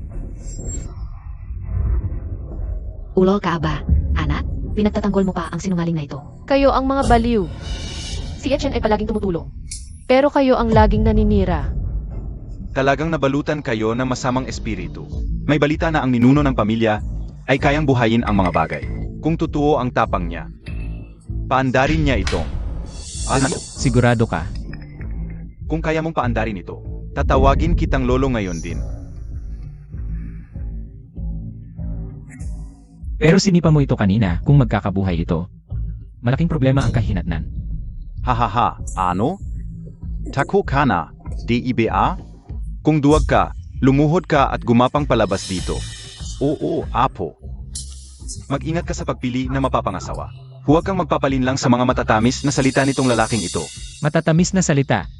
Ulo ka ba, anak? Pinagtatanggol mo pa ang sinungaling na ito. Kayo ang mga baliw. Si Etienne ay palaging tumutulong. Pero kayo ang laging naninira. Talagang nabalutan kayo ng masamang espiritu. May balita na ang ninuno ng pamilya ay kayang buhayin ang mga bagay. Kung totoo ang tapang niya, paandarin niya ito. Sigurado ka. Kung kaya mong paandarin ito, tatawagin kitang lolo ngayon din. Pero sinipa mo ito kanina kung magkakabuhay ito. Malaking problema ang kahinatnan. Hahaha, ano? Tako ka na, DIBA? Kung duwag ka, lumuhod ka at gumapang palabas dito. Oo, apo. Mag-ingat ka sa pagpili na mapapangasawa. Huwag kang magpapalinlang sa mga matatamis na salita nitong lalaking ito. Matatamis na salita.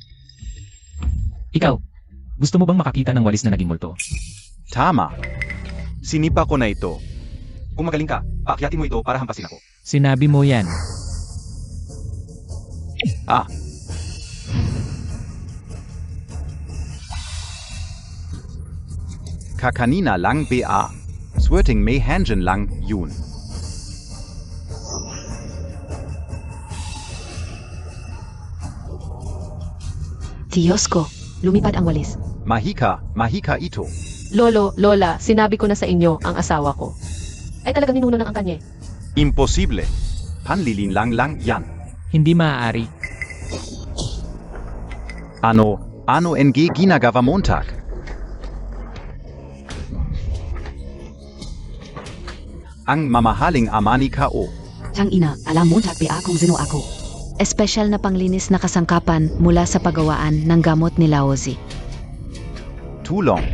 Ikaw, gusto mo bang makakita ng walis na naging multo? Tama. Sinipa ko na ito. Kung magaling ka, paakyatin mo ito para hampasin ako. Sinabi mo yan. Ah. Kakanina lang BA. Swerting may handyan lang yun. Diyos ko, lumipad ang walis. Mahika ito. Lolo, Lola, sinabi ko na sa inyo ang asawa ko. Ay talagang ninuno ng angkan niya. Imposible. Panlilin lang yan. Hindi maaari. Ano NG ginagawa Montag? Ang mamahaling ama ni Kao. Tiyang ina, alam mo tagpia kung sino ako. Espesyal na panglinis na kasangkapan mula sa paggawaan ng gamot ni Laozi. Tulong.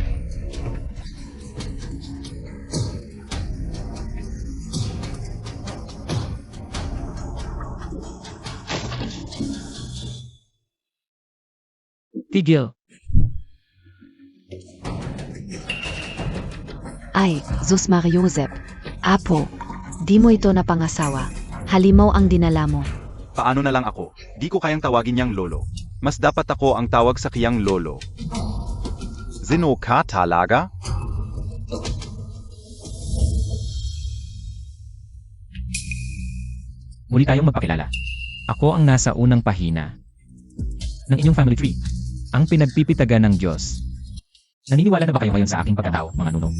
Tigil. Ay, Zus Mariosep. Apo, di mo ito napangasawa. Halimaw ang dinala mo. Paano na lang ako? Di ko kayang tawagin niyang lolo. Mas dapat ako ang tawag sa kiyang lolo. Zino ka talaga? Muli tayong magpakilala. Ako ang nasa unang pahina ng inyong family tree. Ang pinagpipitagan ng Diyos. Naniniwala na ba kayo ngayon sa aking pagkatao, mga nuno?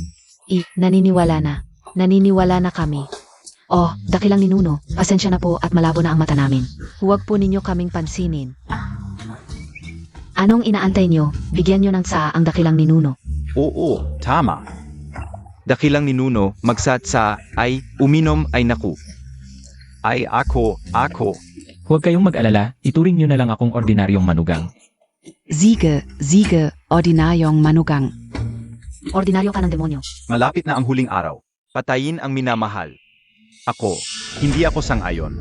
Naniniwala na. Naniniwala na kami. Oh, dakilang ninuno, pasensya na po at malabo na ang mata namin. Huwag po ninyo kaming pansinin. Anong inaantay nyo? Bigyan nyo ng saa ang dakilang ninuno. Oo, tama. Dakilang ninuno, magsatsa ay uminom ay naku. Ay ako. Huwag kayong mag-alala, ituring nyo na lang akong ordinaryong manugang. Sige, ordinaryong manugang. Ordinaryo ka ng demonyo. Malapit na ang huling araw. Patayin ang minamahal. Ako, hindi ako sang-ayon.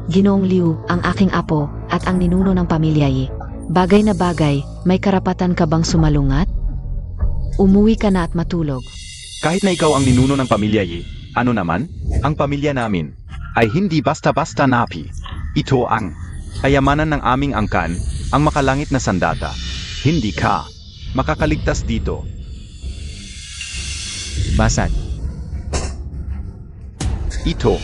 Ginoong Liu, ang aking apo, at ang ninuno ng pamilya Yi. Bagay na bagay, may karapatan ka bang sumalungat? Umuwi ka na at matulog. Kahit na ikaw ang ninuno ng pamilya Yi, ano naman, ang pamilya namin ay hindi basta-basta napi. Ito ang kayamanan ng aming angkan, ang makalangit na sandata. Hindi ka makakaligtas dito. Basag. Ito.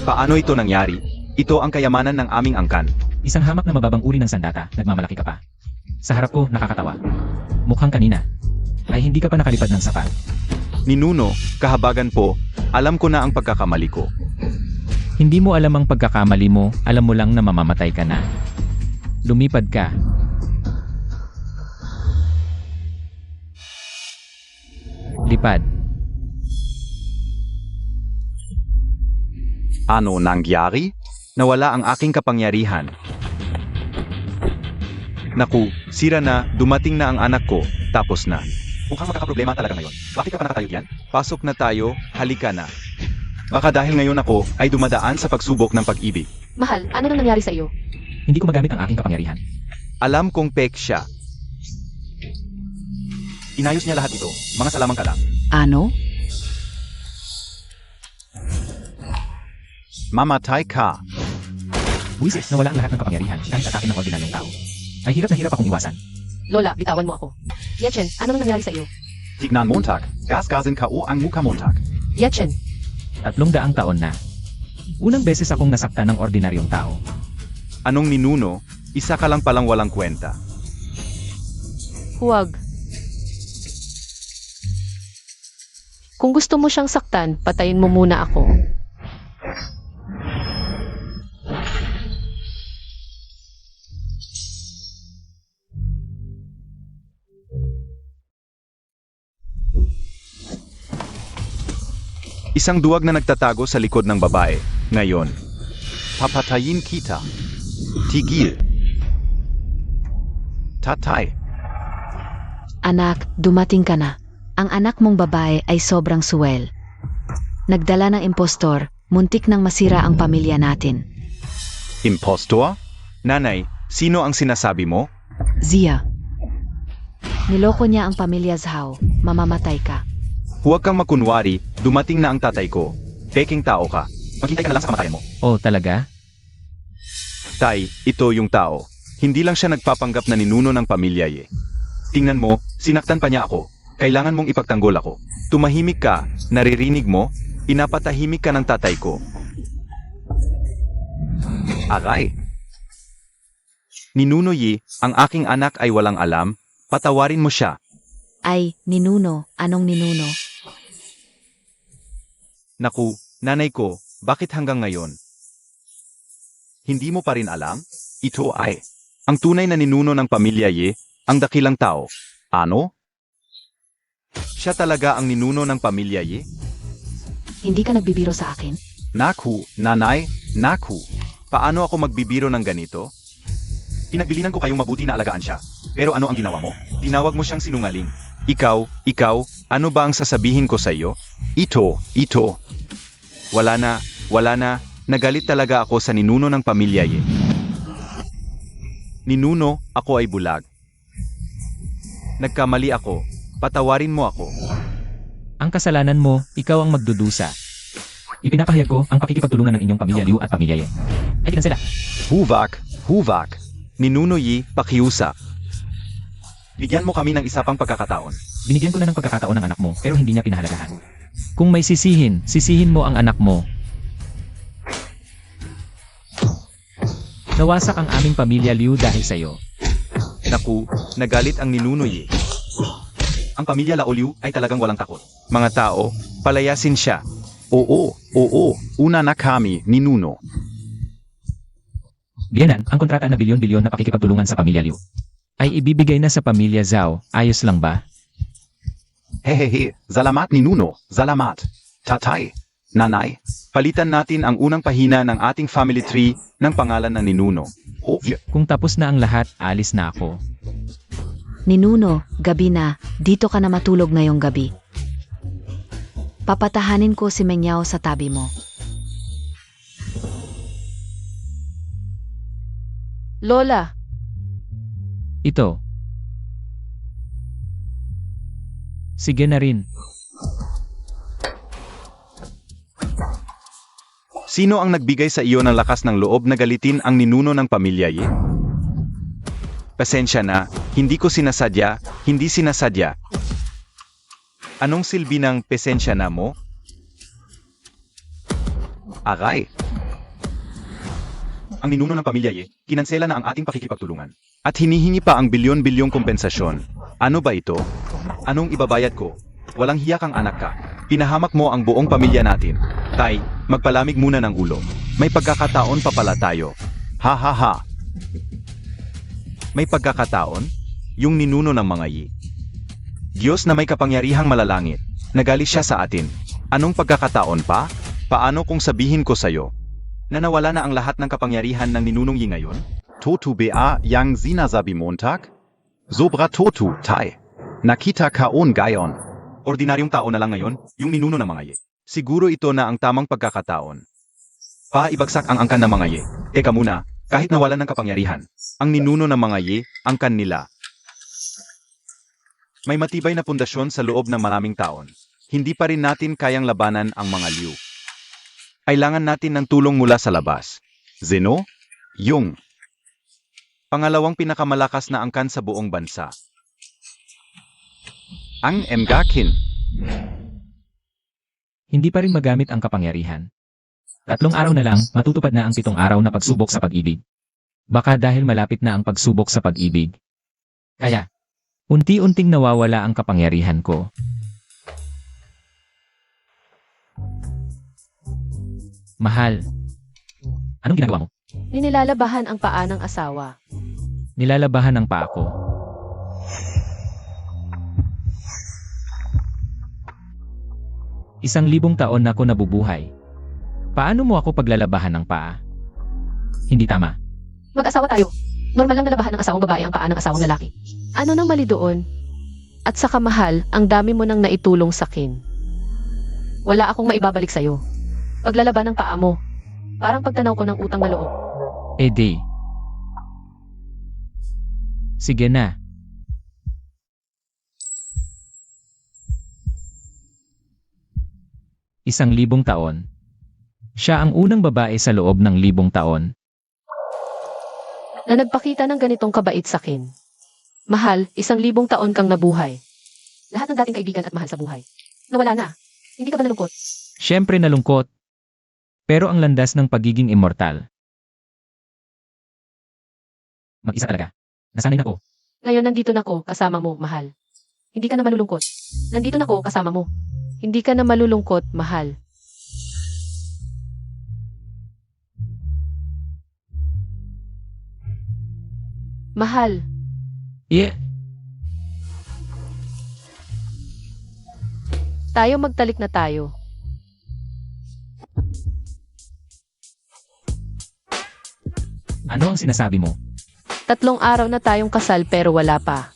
Paano ito nangyari? Ito ang kayamanan ng aming angkan. Isang hamak na mababang uri ng sandata, nagmamalaki ka pa. Sa harap ko, nakakatawa. Mukhang kanina. Ay hindi ka pa nakalipad ng sapat. Ninuno, kahabagan po, alam ko na ang pagkakamali ko. Hindi mo alam ang pagkakamali mo, alam mo lang na mamamatay ka na. Lumipad ka. Lipad. Ano nangyari? Nawala ang aking kapangyarihan. Naku, sira na, dumating na ang anak ko, tapos na. Mukhang magkakaproblema talaga ngayon. Bakit ka pa nakatayo diyan? Pasok na tayo, halika na. Baka dahil ngayon ako ay dumadaan sa pagsubok ng pag-ibig. Mahal, ano nang nangyari sa iyo? Hindi ko magamit ang aking kapangyarihan. Alam kong pek siya. Inayos niya lahat ito. Mga salamat ka lang. Ano? Mamatay ka. Buwisit, nawala ang lahat ng kapangyarihan kahit atake ng ordinaryong tao. Ay hirap na hirap akong iwasan. Lola, bitawan mo ako. Yechen, ano nang nangyari sa iyo? Tignan Montag. Gasgasin K.O. ang muka Montag. Yechen, 300 taon na. Unang beses akong nasaktan ng ordinaryong tao. Anong ninuno? Isa ka lang palang walang kwenta. huwag. Kung gusto mo siyang saktan, patayin mo muna ako. Isang duwag na nagtatago sa likod ng babae. Ngayon, papatayin kita. Tigil. Tatay. Anak, dumating ka na. Ang anak mong babae ay sobrang suwel. Nagdala ng impostor, muntik nang masira ang pamilya natin. Impostor? Nanay, sino ang sinasabi mo? Zia. Niloko niya ang pamilya Zhao, mamamatay ka. Huwag kang makunwari, dumating na ang tatay ko. Peking tao ka. Maghintay ka na lang sa kamatayan mo. Oh, talaga? Tay, ito yung tao. Hindi lang siya nagpapanggap na ninuno ng pamilya eh. Tingnan mo, sinaktan pa niya ako. Kailangan mong ipagtanggol ako. Tumahimik ka, naririnig mo, inapatahimik ka ng tatay ko. Aray. Ninuno Yi, ang aking anak ay walang alam, patawarin mo siya. Ay, ninuno, anong ninuno? Naku, nanay ko, bakit hanggang ngayon? Hindi mo pa rin alam? Ito ay ang tunay na ninuno ng pamilya Ye, ang dakilang tao. Ano? Siya talaga ang ninuno ng pamilya Ye? Hindi ka nagbibiro sa akin? Naku, nanay, naku. Paano ako magbibiro ng ganito? Pinagbilinan ko kayong mabuti na alagaan siya. Pero ano ang ginawa mo? Tinawag mo siyang sinungaling. Ikaw, ano ba ang sasabihin ko sa iyo? Ito. Wala na, nagalit talaga ako sa ninuno ng pamilya Ye. Ninuno, ako ay bulag. Nagkamali ako, patawarin mo ako. Ang kasalanan mo, ikaw ang magdudusa. Ipinapahayag ko ang pakikipagtulungan ng inyong pamilya Liu at pamilya Ye. Ay, sila. Huvak. Ninuno Yi, pakiusap. Bigyan mo kami ng isa pang pagkakataon. Binigyan ko na ng pagkakataon ng anak mo, pero hindi niya pinahalagahan. Kung may sisihin mo ang anak mo. Nawasak ang aming pamilya Liu dahil sa'yo. Naku, nagalit ang ninuno Yi. Ang pamilya Laoliu ay talagang walang takot. Mga tao, palayasin siya. Oo, una na kami, ninuno. Biyanan, ang kontrata na bilyon-bilyon na pakikipagtulungan sa pamilya Liu ay ibibigay na sa pamilya Zhao. Ayos lang ba? Hehehe, salamat ninuno, salamat. Tatay, nanay, Palitan natin ang unang pahina ng ating family tree ng pangalan ng ninuno. Kung tapos na ang lahat, alis na ako. Ninuno, gabi na, dito ka na matulog ngayong gabi. Papatahanin ko si Mengyao sa tabi mo. Lola, Ito. Sige na rin. Sino ang nagbigay sa iyo ng lakas ng loob na galitin ang ninuno ng pamilya Yi? Pasensya na, hindi sinasadya. Anong silbi ng pasensya na mo? aray. Ang ninuno ng pamilya Ye, kinansela na ang ating pakikipagtulungan. At hinihingi pa ang bilyon-bilyong kompensasyon. Ano ba ito? Anong ibabayad ko? Walang hiya kang anak ka. Pinahamak mo ang buong pamilya natin. Tay, magpalamig muna ng ulo. May pagkakataon pa pala tayo. Ha ha ha. May pagkakataon? Yung ninuno ng mga Yi. Diyos na may kapangyarihang malalangit. Nagalit siya sa atin. Anong pagkakataon pa? Paano kung sabihin ko sa'yo? Na nawala na ang lahat ng kapangyarihan ng ninunong Yi ngayon? Totu ba yang sinasabi Montag? Sobra totu, tay. Nakita kaon gayon. Ordinaryong tao na lang ngayon, yung ninuno ng mga Ye. Siguro ito na ang tamang pagkakataon. Ibagsak ang angkan ng mga Ye. Teka muna, kahit nawalan ng kapangyarihan. Ang ninuno ng mga Yi, ang kanila. May matibay na pundasyon sa loob ng maraming taon. Hindi pa rin natin kayang labanan ang mga Liu. Kailangan natin ng tulong mula sa labas. Zeno? Yung. Pangalawang pinakamalakas na angkan sa buong bansa. Ang Mgakin. Hindi pa rin magamit ang kapangyarihan. 3 araw na lang, matutupad na ang 7 araw na pagsubok sa pag-ibig. Baka dahil malapit na ang pagsubok sa pag-ibig. Kaya, unti-unting nawawala ang kapangyarihan ko. Mahal, anong ginagawa mo? Ninilalabahan ang paa ng asawa. Nilalabahan ang paa ko. Isang 1,000 taon na ako nabubuhay. Paano mo ako paglalabahan ng paa? Hindi tama. Mag-asawa tayo. Normal lang nalabahan ng asawang babae ang paa ng asawang lalaki. Ano nang mali doon? At saka mahal, ang dami mo nang naitulong sakin. Wala akong maibabalik sa'yo. Paglalaban ng paa mo. Parang pagtanaw ko ng utang na loob. Eh di. Sige na. Isang 1,000 taon. Siya ang unang babae sa loob ng 1,000 taon. Na nagpakita ng ganitong kabait sakin. Mahal, 1,000 taon kang nabuhay. Lahat ng dating kaibigan at mahal sa buhay. Nawala na. Hindi ka ba nalungkot? Siyempre nalungkot. Pero ang landas ng pagiging immortal. Mag-isa talaga. Nasanay na ko. Ngayon nandito na ko kasama mo, mahal. Hindi ka na malulungkot. Nandito na ko kasama mo. Hindi ka na malulungkot, mahal. Mahal, Yeah. tayo magtalik na tayo. Ano ang sinasabi mo? 3 araw na tayong kasal pero wala pa.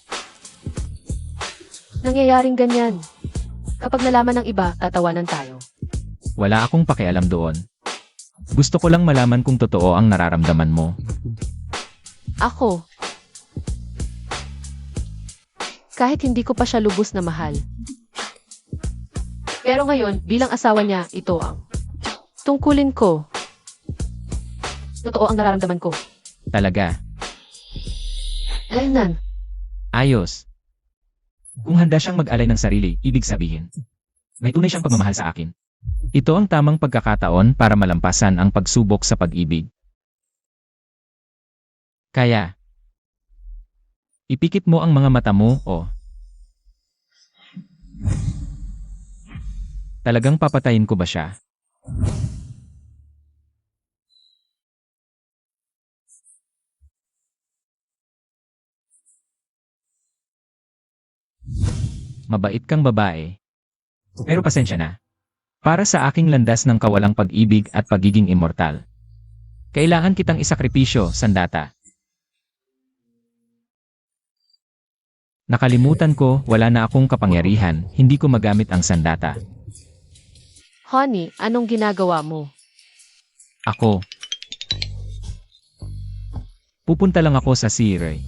Nangyayaring ganyan. Kapag nalaman ng iba, tatawanan tayo. Wala akong pakialam doon. Gusto ko lang malaman kung totoo ang nararamdaman mo. Ako. Kahit hindi ko pa siya lubos na mahal. Pero ngayon, bilang asawa niya, ito ang tungkulin ko. Totoo ang nararamdaman ko. Talaga. Alaynan, Ayos. Kung handa siyang mag-alay ng sarili, ibig sabihin, may tunay siyang pagmamahal sa akin. Ito ang tamang pagkakataon para malampasan ang pagsubok sa pag-ibig. Kaya, ipikit mo ang mga mata mo o talagang papatayin ko ba siya? Mabait kang babae. Pero pasensya na. Para sa aking landas ng kawalang pag-ibig at pagiging immortal. Kailangan kitang isakripisyo, sandata. Nakalimutan ko, wala na akong kapangyarihan, hindi ko magamit ang sandata. honey, anong ginagawa mo? Ako. Pupunta lang ako sa Sirey.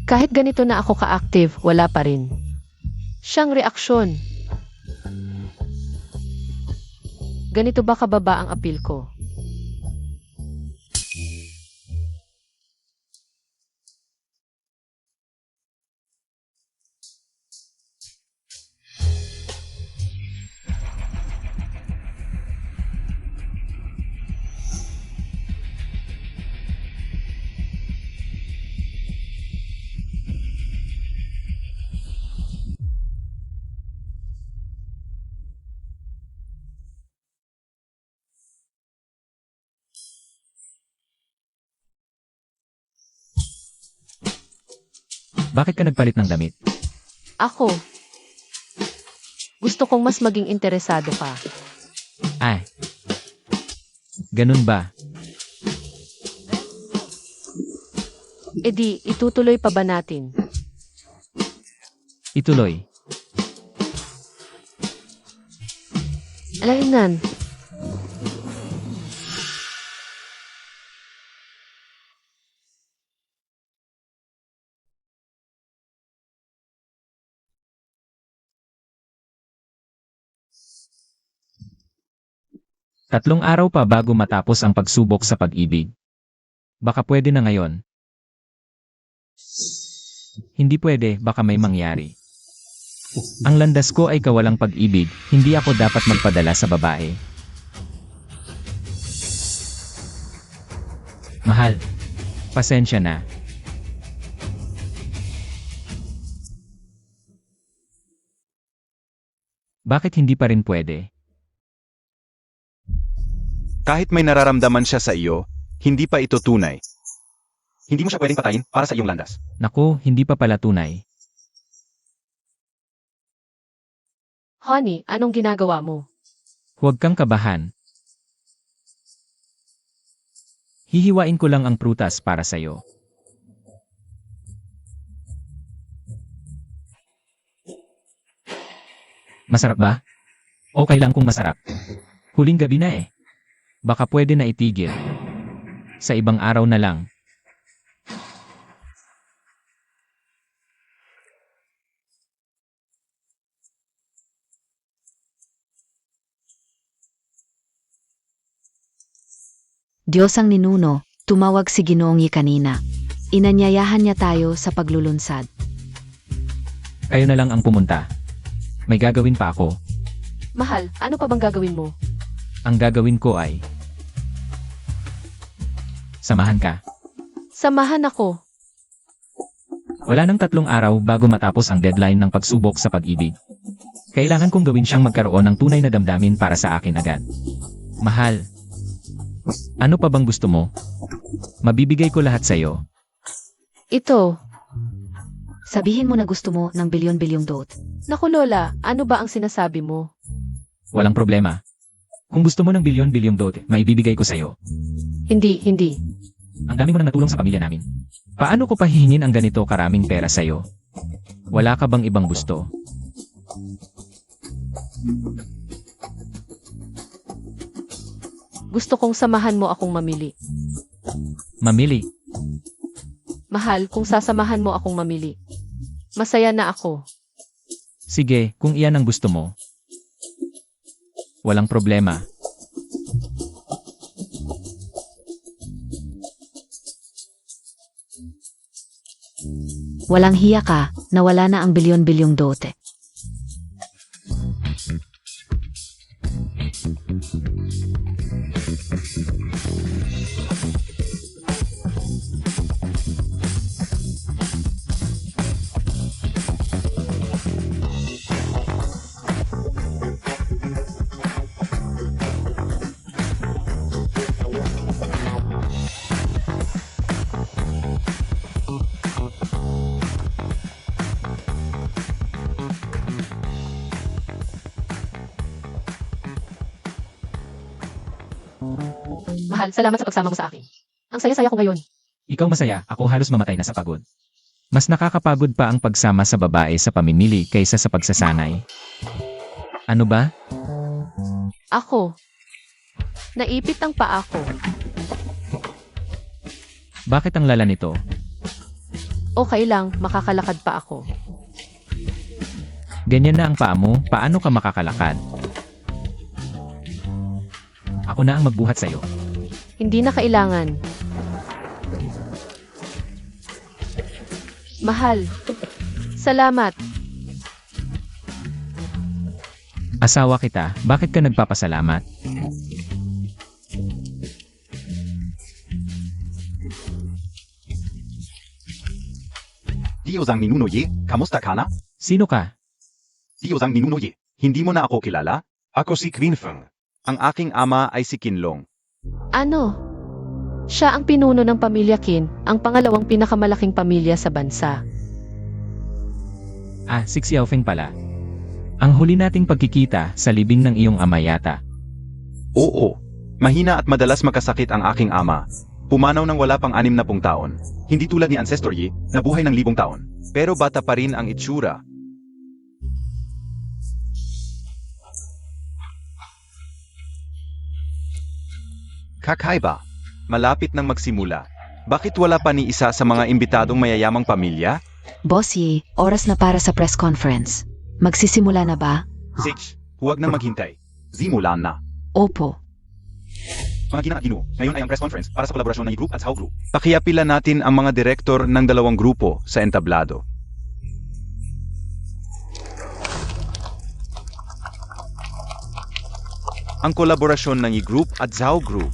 Kahit ganito na ako ka-active, wala pa rin siyang reaksyon. Ganito ba kababa ang appeal ko? Bakit ka nagpalit ng damit? Ako. Gusto kong mas maging interesado ka. Ay. Ganun ba? E di, itutuloy pa ba natin? Ituloy. Alaynan, 3 araw pa bago matapos ang pagsubok sa pag-ibig. Baka pwede na ngayon. Hindi pwede, baka may mangyari. Ang landas ko ay kawalang pag-ibig, hindi ako dapat magpadala sa babae. Mahal, pasensya na. Bakit hindi pa rin pwede? Kahit may nararamdaman siya sa iyo, hindi pa ito tunay. Hindi mo siya pwedeng patayin para sa iyong landas. Naku, hindi pa pala tunay. Honey, anong ginagawa mo? Huwag kang kabahan. Hihiwain ko lang ang prutas para sa'yo. Masarap ba? Okay lang kung masarap. Huling gabi na eh. Baka pwede na itigil. Sa ibang araw na lang. Diyos ang ninuno, tumawag si Ginoong Yi kanina. Inanyayahan niya tayo sa paglulunsad. Kayo na lang ang pumunta. May gagawin pa ako. Mahal, ano pa bang gagawin mo? Ang gagawin ko ay... Samahan ka. Samahan ako. Wala nang 3 araw bago matapos ang deadline ng pagsubok sa pag-ibig. Kailangan kong gawin siyang magkaroon ng tunay na damdamin para sa akin agad. Mahal. Ano pa bang gusto mo? Mabibigay ko lahat sa'yo. Ito. Sabihin mo na gusto mo ng bilyon-bilyong dot. Naku Lola, ano ba ang sinasabi mo? Walang problema. Kung gusto mo ng bilyon-bilyong dot, maibibigay ko sa'yo. Hindi. Ang dami mo nang natulong sa pamilya namin. Paano ko pa hihingin ang ganito karaming pera sa'yo? Wala ka bang ibang gusto? Gusto kong samahan mo akong mamili. Mamili. Mahal, kung sasamahan mo akong mamili. Masaya na ako. Sige, kung iyan ang gusto mo. Walang problema. Walang hiya ka, nawala na ang bilyon-bilyong dote. Mahal, salamat sa pagsama mo sa akin. Ang saya-saya ko ngayon. Ikaw masaya, ako halos mamatay na sa pagod. Mas nakakapagod pa ang pagsama sa babae sa pamimili kaysa sa pagsasanay. Ano ba? Ako. Naipit ang paa ko. Bakit ang lala nito? Okay lang, makakalakad pa ako. Ganyan na ang paa mo, paano ka makakalakad? Ako na ang magbuhat sa'yo. Hindi na kailangan. Mahal. Salamat. Asawa kita, bakit ka nagpapasalamat? Diyosang ninuno Yi, kamusta ka na? Sino ka? Diyosang ninuno Yi, hindi mo na ako kilala? Ako si Queen Feng. Ang aking ama ay si Kinlong. Ano? Siya ang pinuno ng pamilya Qin, ang pangalawang pinakamalaking pamilya sa bansa. Ah, si Xiaofeng pala. Ang huli nating pagkikita sa libing ng iyong ama yata. Oo. Mahina at madalas magkasakit ang aking ama. Pumanaw ng wala pang 60 taon. Hindi tulad ni Ancestor Yi, na buhay ng 1,000 taon. Pero bata pa rin ang itsura. Kakaiba. Malapit nang magsimula. Bakit wala pa ni isa sa mga imbitadong mayayamang pamilya? Boss Yi, oras na para sa press conference. Magsisimula na ba? Sage, huwag na maghintay. Simulan na. Opo. Mga ginang at ginoo, ngayon ay ang press conference para sa kolaborasyon ng group at Sao Group. Pakiapila natin ang mga direktor ng dalawang grupo sa entablado. Ang kolaborasyon ng i-group at Zhao Group.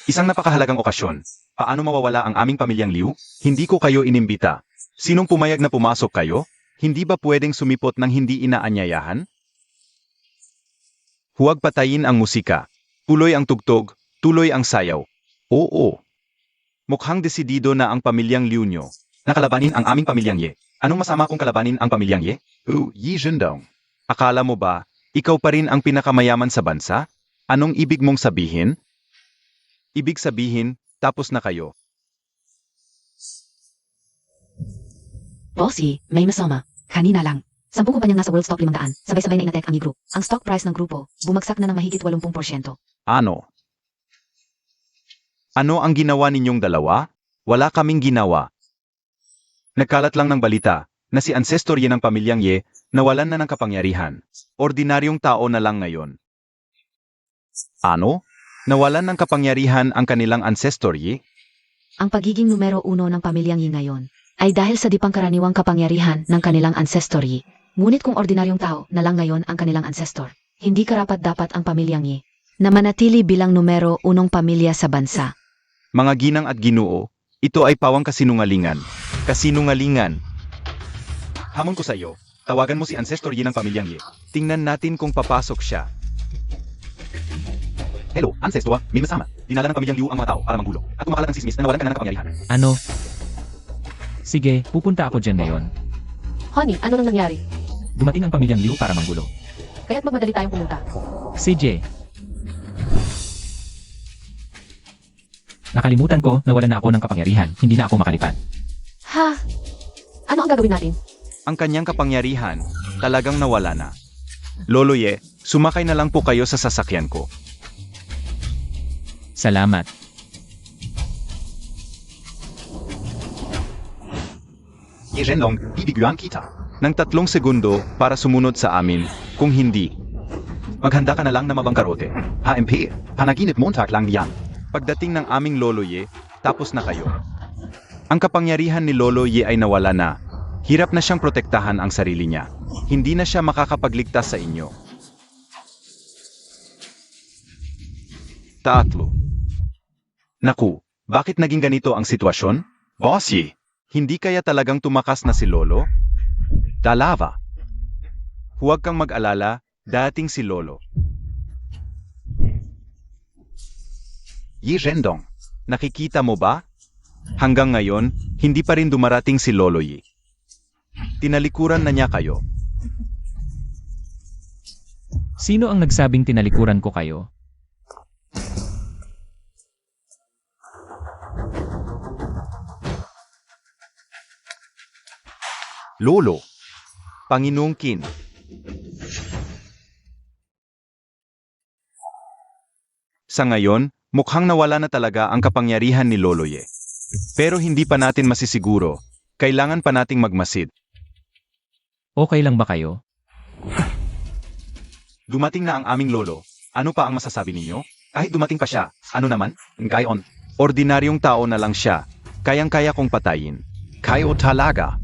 Isang napakahalagang okasyon. Paano mawawala ang aming pamilyang Liu? Hindi ko kayo inimbita. Sinong pumayag na pumasok kayo? Hindi ba pwedeng sumipot ng hindi inaanyayahan? Huwag patayin ang musika. Tuloy ang tugtog, tuloy ang sayaw. Oo. Mukhang desidido na ang pamilyang Liu nyo. Nakalabanin ang aming pamilyang Ye. Anong masama kung kalabanin ang pamilyang Ye? Yi Zhendong. Akala mo ba, ikaw pa rin ang pinakamayaman sa bansa? Anong ibig mong sabihin? Ibig sabihin, tapos na kayo. Bossy, may masama. Kanina lang. 10 kumpanyang nasa World Stock 500, sabay-sabay na inatek ang e-group. Ang stock price ng grupo, bumagsak na ng mahigit 80%. Ano? Ano ang ginawa ninyong dalawa? Wala kaming ginawa. Nagkalat lang ng balita na si ancestor Ye ng pamilyang Ye nawalan na ng kapangyarihan. Ordinaryong tao na lang ngayon. Ano? Nawalan ng kapangyarihan ang kanilang ancestor Ye? Ang pagiging numero 1 ng pamilyang Yi ngayon ay dahil sa di pangkaraniwang kapangyarihan ng kanilang ancestor Yi. Ngunit kung ordinaryong tao na lang ngayon ang kanilang ancestor, hindi karapat-dapat ang pamilyang Yi na manatili bilang numero 1 pamilya sa bansa. Mga ginang at ginoo, ito ay pawang kasinungalingan. Kasinungalingan. Hamon ko sa iyo, tawagan mo si ancestor Ye ng pamilyang Ye. Tingnan natin kung papasok siya. Hello, ancestor, may masama. Dinala ng pamilyang Liu ang mga tao para manggulo at kumakalat ng sismis na nawalan ka na ng kapangyarihan. Ano? Sige, pupunta ako dyan ngayon. Honey, ano nang nangyari? Dumating ang pamilyang Liu para manggulo. Kaya't magmadali tayong pumunta. CJ. Nakalimutan ko na wala na ako ng kapangyarihan. Hindi na ako makalipad. Ha? Ano ang gagawin natin? Ang kanyang kapangyarihan, talagang nawala na. Lolo Ye, sumakay na lang po kayo sa sasakyan ko. Salamat. Ye Zhendong, bibiguan kita. Nang 3 segundo para sumunod sa amin, kung hindi. Maghanda ka na lang na mabangkarote. HMP, panaginip Montag lang yan. Pagdating ng aming Lolo Ye, tapos na kayo. Ang kapangyarihan ni Lolo Ye ay nawala na. Hirap na siyang protektahan ang sarili niya. Hindi na siya makakapagligtas sa inyo. Tatlo. Naku, bakit naging ganito ang sitwasyon? Boss Ye, Hindi kaya talagang tumakas na si Lolo? Dalava. Huwag kang mag-alala, dating si Lolo. Ye Zhendong. Nakikita mo ba? Hanggang ngayon, hindi pa rin dumarating si Lolo Yi. Tinalikuran na niya kayo. Sino ang nagsabing tinalikuran ko kayo? Lolo. Panginoong Qin. Sa ngayon, mukhang nawala na talaga ang kapangyarihan ni Lolo Ye. Pero hindi pa natin masisiguro. Kailangan pa nating magmasid. Okay lang ba kayo? Dumating na ang aming lolo. Ano pa ang masasabi ninyo? Kahit dumating pa siya, ano naman? Gayon. Ordinaryong tao na lang siya. Kayang-kaya kong patayin. Kayo talaga.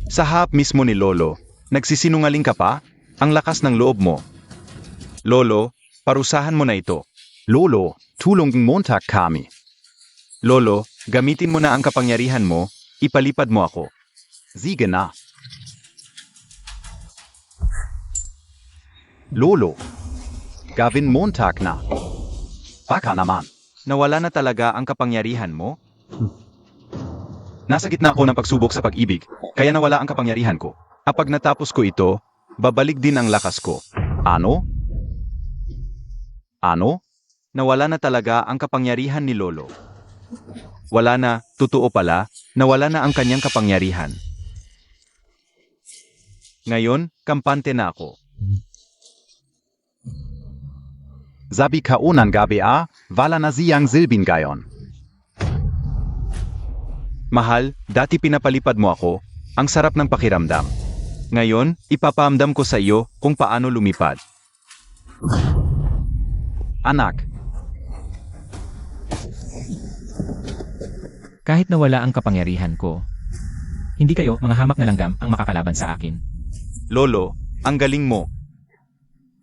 Sa harap mismo ni Lolo, nagsisinungaling ka pa? Ang lakas ng loob mo. Lolo, parusahan mo na ito. Lolo, tulong Montag kami. Lolo, gamitin mo na ang kapangyarihan mo, ipalipad mo ako. Sige na. Lolo, gawin Montag na. Baka naman. Nawala na talaga ang kapangyarihan mo? Nasa gitna ako ng pagsubok sa pag-ibig, kaya nawala ang kapangyarihan ko. Kapag natapos ko ito, babalik din ang lakas ko. Ano? Ano? Nawala na talaga ang kapangyarihan ni Lolo. Wala na, totoo pala, nawala na ang kanyang kapangyarihan. Ngayon, kampante na ako. Sabi ka unang gabi wala na siyang silbin gayon. Mahal, dati pinapalipad mo ako, ang sarap ng pakiramdam. Ngayon, ipapaamdam ko sa iyo kung paano lumipad. Anak, Kahit na wala ang kapangyarihan ko, hindi kayo, mga hamak na langgam, ang makakalaban sa akin. Lolo, ang galing mo.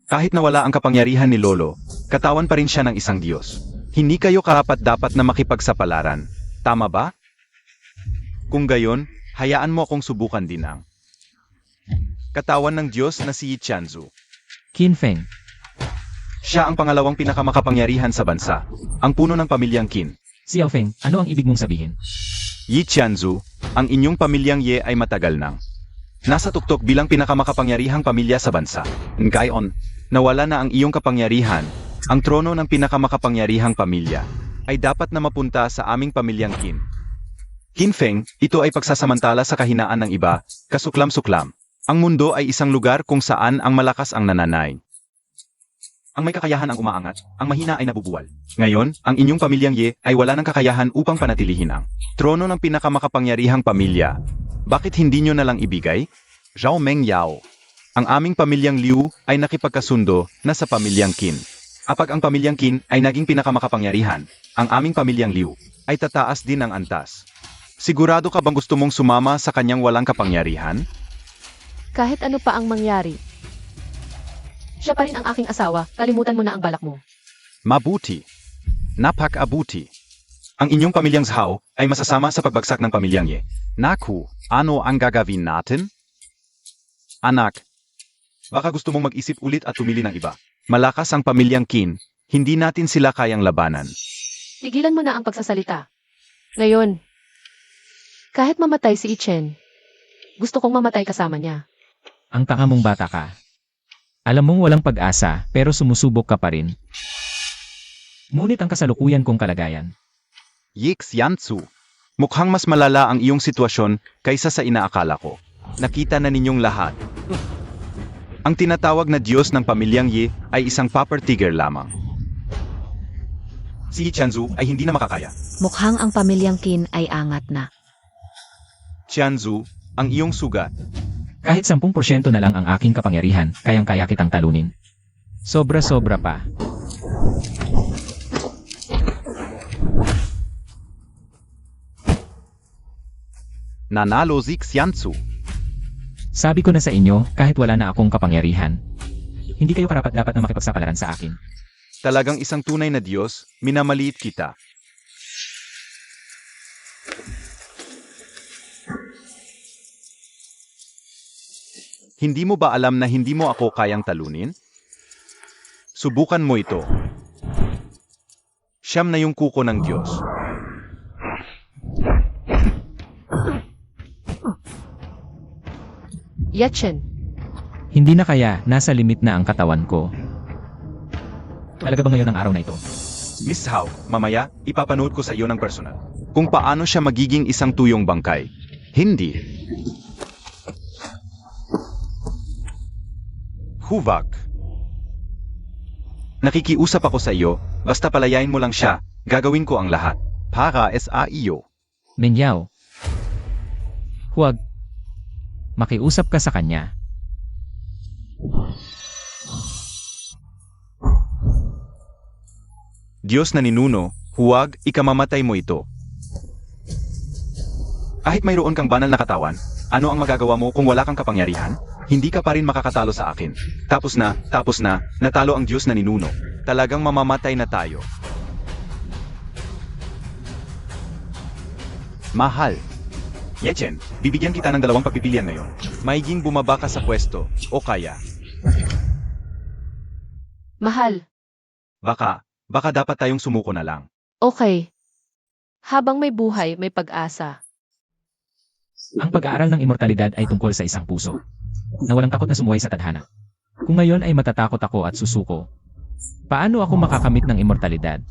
Kahit na wala ang kapangyarihan ni Lolo, katawan pa rin siya ng isang Diyos. Hindi kayo karapat-dapat na makipagsapalaran. Tama ba? Kung gayon, hayaan mo akong subukan din ang katawan ng Diyos na si Yi Tianzu. Qin Feng, Siya ang pangalawang pinakamakapangyarihan sa bansa, ang puno ng pamilyang Qin. Xiao Feng, ano ang ibig mong sabihin? Yi Tianzu, ang inyong pamilyang Ye ay matagal nang nasa tuktok bilang pinakamakapangyarihang pamilya sa bansa. Ngayon, nawala na ang iyong kapangyarihan, ang trono ng pinakamakapangyarihang pamilya ay dapat na mapunta sa aming pamilyang Qin. Qin Feng, ito ay pagsasamantala sa kahinaan ng iba, kasuklam-suklam. Ang mundo ay isang lugar kung saan ang malakas ang nananay. Ang may kakayahan ang umaangat, ang mahina ay nabubuwal. Ngayon, ang inyong pamilyang Ye ay wala ng kakayahan upang panatilihin ang trono ng pinakamakapangyarihang pamilya. Bakit hindi nyo nalang ibigay? Zhao Meng Yao. Ang aming pamilyang Liu ay nakipagkasundo na sa pamilyang Qin. Kapag ang pamilyang Qin ay naging pinakamakapangyarihan, ang aming pamilyang Liu ay tataas din ang antas. Sigurado ka bang gusto mong sumama sa kanyang walang kapangyarihan? Kahit ano pa ang mangyari. Siya pa rin ang aking asawa, kalimutan mo na ang balak mo. Mabuti. Napakabuti. Ang inyong pamilyang Zhao ay masasama sa pagbagsak ng pamilyang Ye. Naku, ano ang gagawin natin? Anak, baka gusto mong mag-isip ulit at tumili ng iba. Malakas ang pamilyang Qin, hindi natin sila kayang labanan. Tigilan mo na ang pagsasalita. Ngayon, kahit mamatay si Ichen, gusto kong mamatay kasama niya. Ang tanga mong bata ka. Alam mong walang pag-asa, pero sumusubok ka pa rin. Ngunit ang kasalukuyan kong kalagayan. Yi Xianzu, mukhang mas malala ang iyong sitwasyon kaysa sa inaakala ko. Nakita na ninyong lahat. Ang tinatawag na Diyos ng pamilyang Ye ay isang Paper Tiger lamang. Si Yi Tianzu ay hindi na makakaya. Mukhang ang pamilyang Qin ay angat na. Tianzu, ang iyong sugat. Kahit 10% na lang ang aking kapangyarihan, kayang-kaya kitang talunin. Sobra-sobra pa. Nanalo si Xianzu. Sabi ko na sa inyo, kahit wala na akong kapangyarihan, hindi kayo karapat-dapat na makipagsapalaran sa akin. Talagang isang tunay na Diyos, minamaliit kita. Hindi mo ba alam na hindi mo ako kayang talunin? Subukan mo ito. Siyam na yung kuko ng Diyos. Yachen, Hindi na kaya, nasa limit na ang katawan ko. Talaga ba ngayon ang araw na ito? Miss Hao, mamaya, ipapanood ko sa iyo ng personal. Kung paano siya magiging isang tuyong bangkay. Hindi. Huvak. Nakikiusap ako sa iyo, basta palayain mo lang siya, gagawin ko ang lahat. Para sa iyo. Menyaw. Huwag. Makiusap ka sa kanya. Diyos na ninuno, huwag ikamamatay mo ito. Kahit mayroon kang banal na katawan, ano ang magagawa mo kung wala kang kapangyarihan? Hindi ka pa rin makakatalo sa akin. Tapos na, natalo ang Diyos na ninuno. Talagang mamamatay na tayo. Mahal. Yechen, bibigyan kita ng 2 pagpipilian ngayon. Maiging bumaba ka sa pwesto, o kaya, mahal. baka dapat tayong sumuko na lang. Okay. Habang may buhay, may pag-asa. Ang pag-aaral ng immortalidad ay tungkol sa isang puso na walang takot na sumuhay sa tadhana. Kung ngayon ay matatakot ako at susuko, paano ako makakamit ng immortalidad?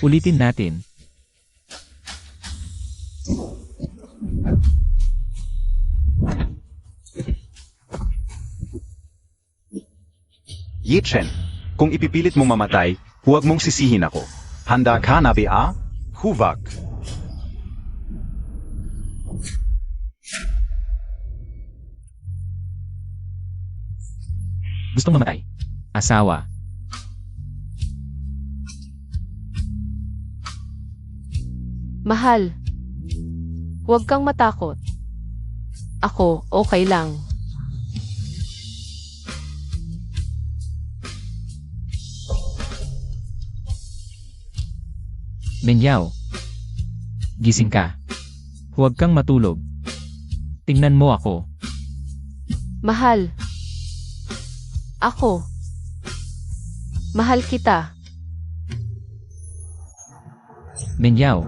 Ulitin natin. Yechen, kung ipipilit mong mamatay, huwag mong sisihin ako. Handa ka na ba? Huwag. Gustong mamatay. Asawa. Mahal, huwag kang matakot. Ako, okay lang. Menyaw. Gising ka. Huwag kang matulog. Tingnan mo ako. Mahal. Ako. Mahal kita. Menyaw.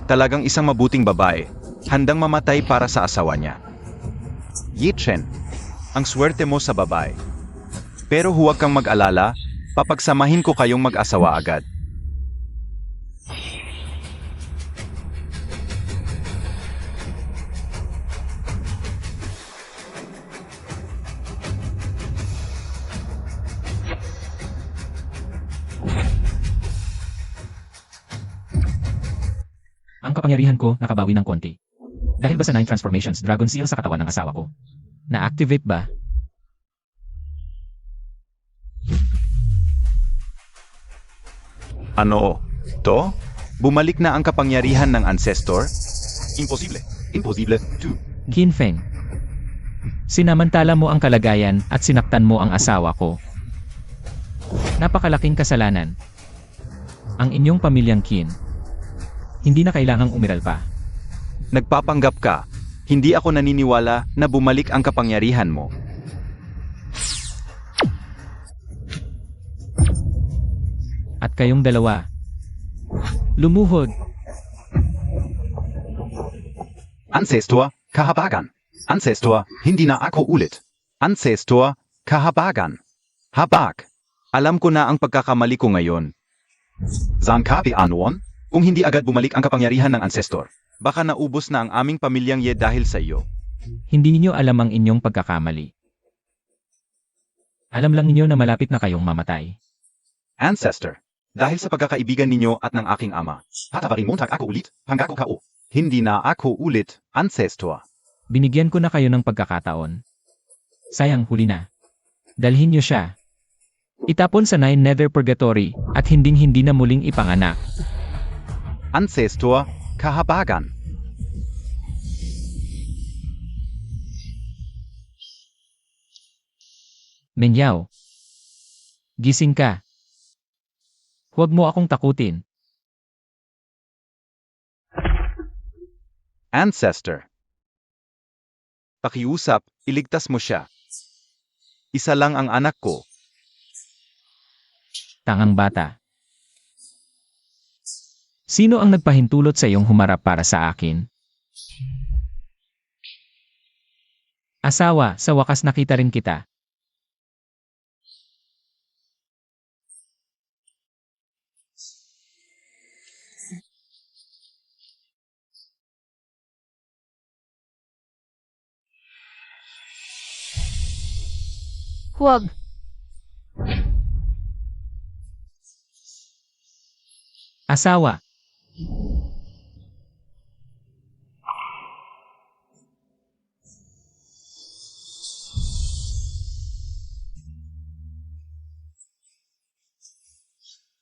Talagang isang mabuting babae, handang mamatay para sa asawa niya. Yi Chen, ang swerte mo sa babae. Pero huwag kang mag-alala, papagsamahin ko kayong mag-asawa agad. Ang kapangyarihan ko nakabawi ng konti. Dahil ba sa 9 transformations Dragon Seal sa katawan ng asawa ko? Na-activate ba? Ano? To? Bumalik na ang kapangyarihan ng ancestor? Imposible. Imposible. 2. Qin Feng. Sinamantala mo ang kalagayan at sinaktan mo ang asawa ko. Napakalaking kasalanan. Ang inyong pamilyang Qin. Hindi na kailangang umiral pa. Nagpapanggap ka. Hindi ako naniniwala na bumalik ang kapangyarihan mo. At kayong dalawa. Lumuhod. Ancestor, kahabagan. Ancestor, hindi na ako ulit. Ancestor, kahabagan. Habak. Alam ko na ang pagkakamali ko ngayon. Saan ka Anuon? Kung hindi agad bumalik ang kapangyarihan ng ancestor. Baka naubos na ang aming pamilyang Ye dahil sa iyo. Hindi ninyo alam ang inyong pagkakamali. Alam lang ninyo na malapit na kayong mamatay. Ancestor, dahil sa pagkakaibigan ninyo at ng aking ama, hatabarin mo ako ulit, hanggang ko kao. Hindi na ako ulit, ancestor. Binigyan ko na kayo ng pagkakataon. Sayang, huli na. Dalhin niyo siya. Itapon sa 9 Nether Purgatory at hinding-hindi na muling ipanganak. Ancestor, kahabagan. Menyaw. Gising ka. Huwag mo akong takutin. Ancestor. Pakiusap, iligtas mo siya. Isa lang ang anak ko. Tangang bata. Sino ang nagpahintulot sa iyong humarap para sa akin? Asawa, sa wakas nakita rin kita. Huwag. Asawa.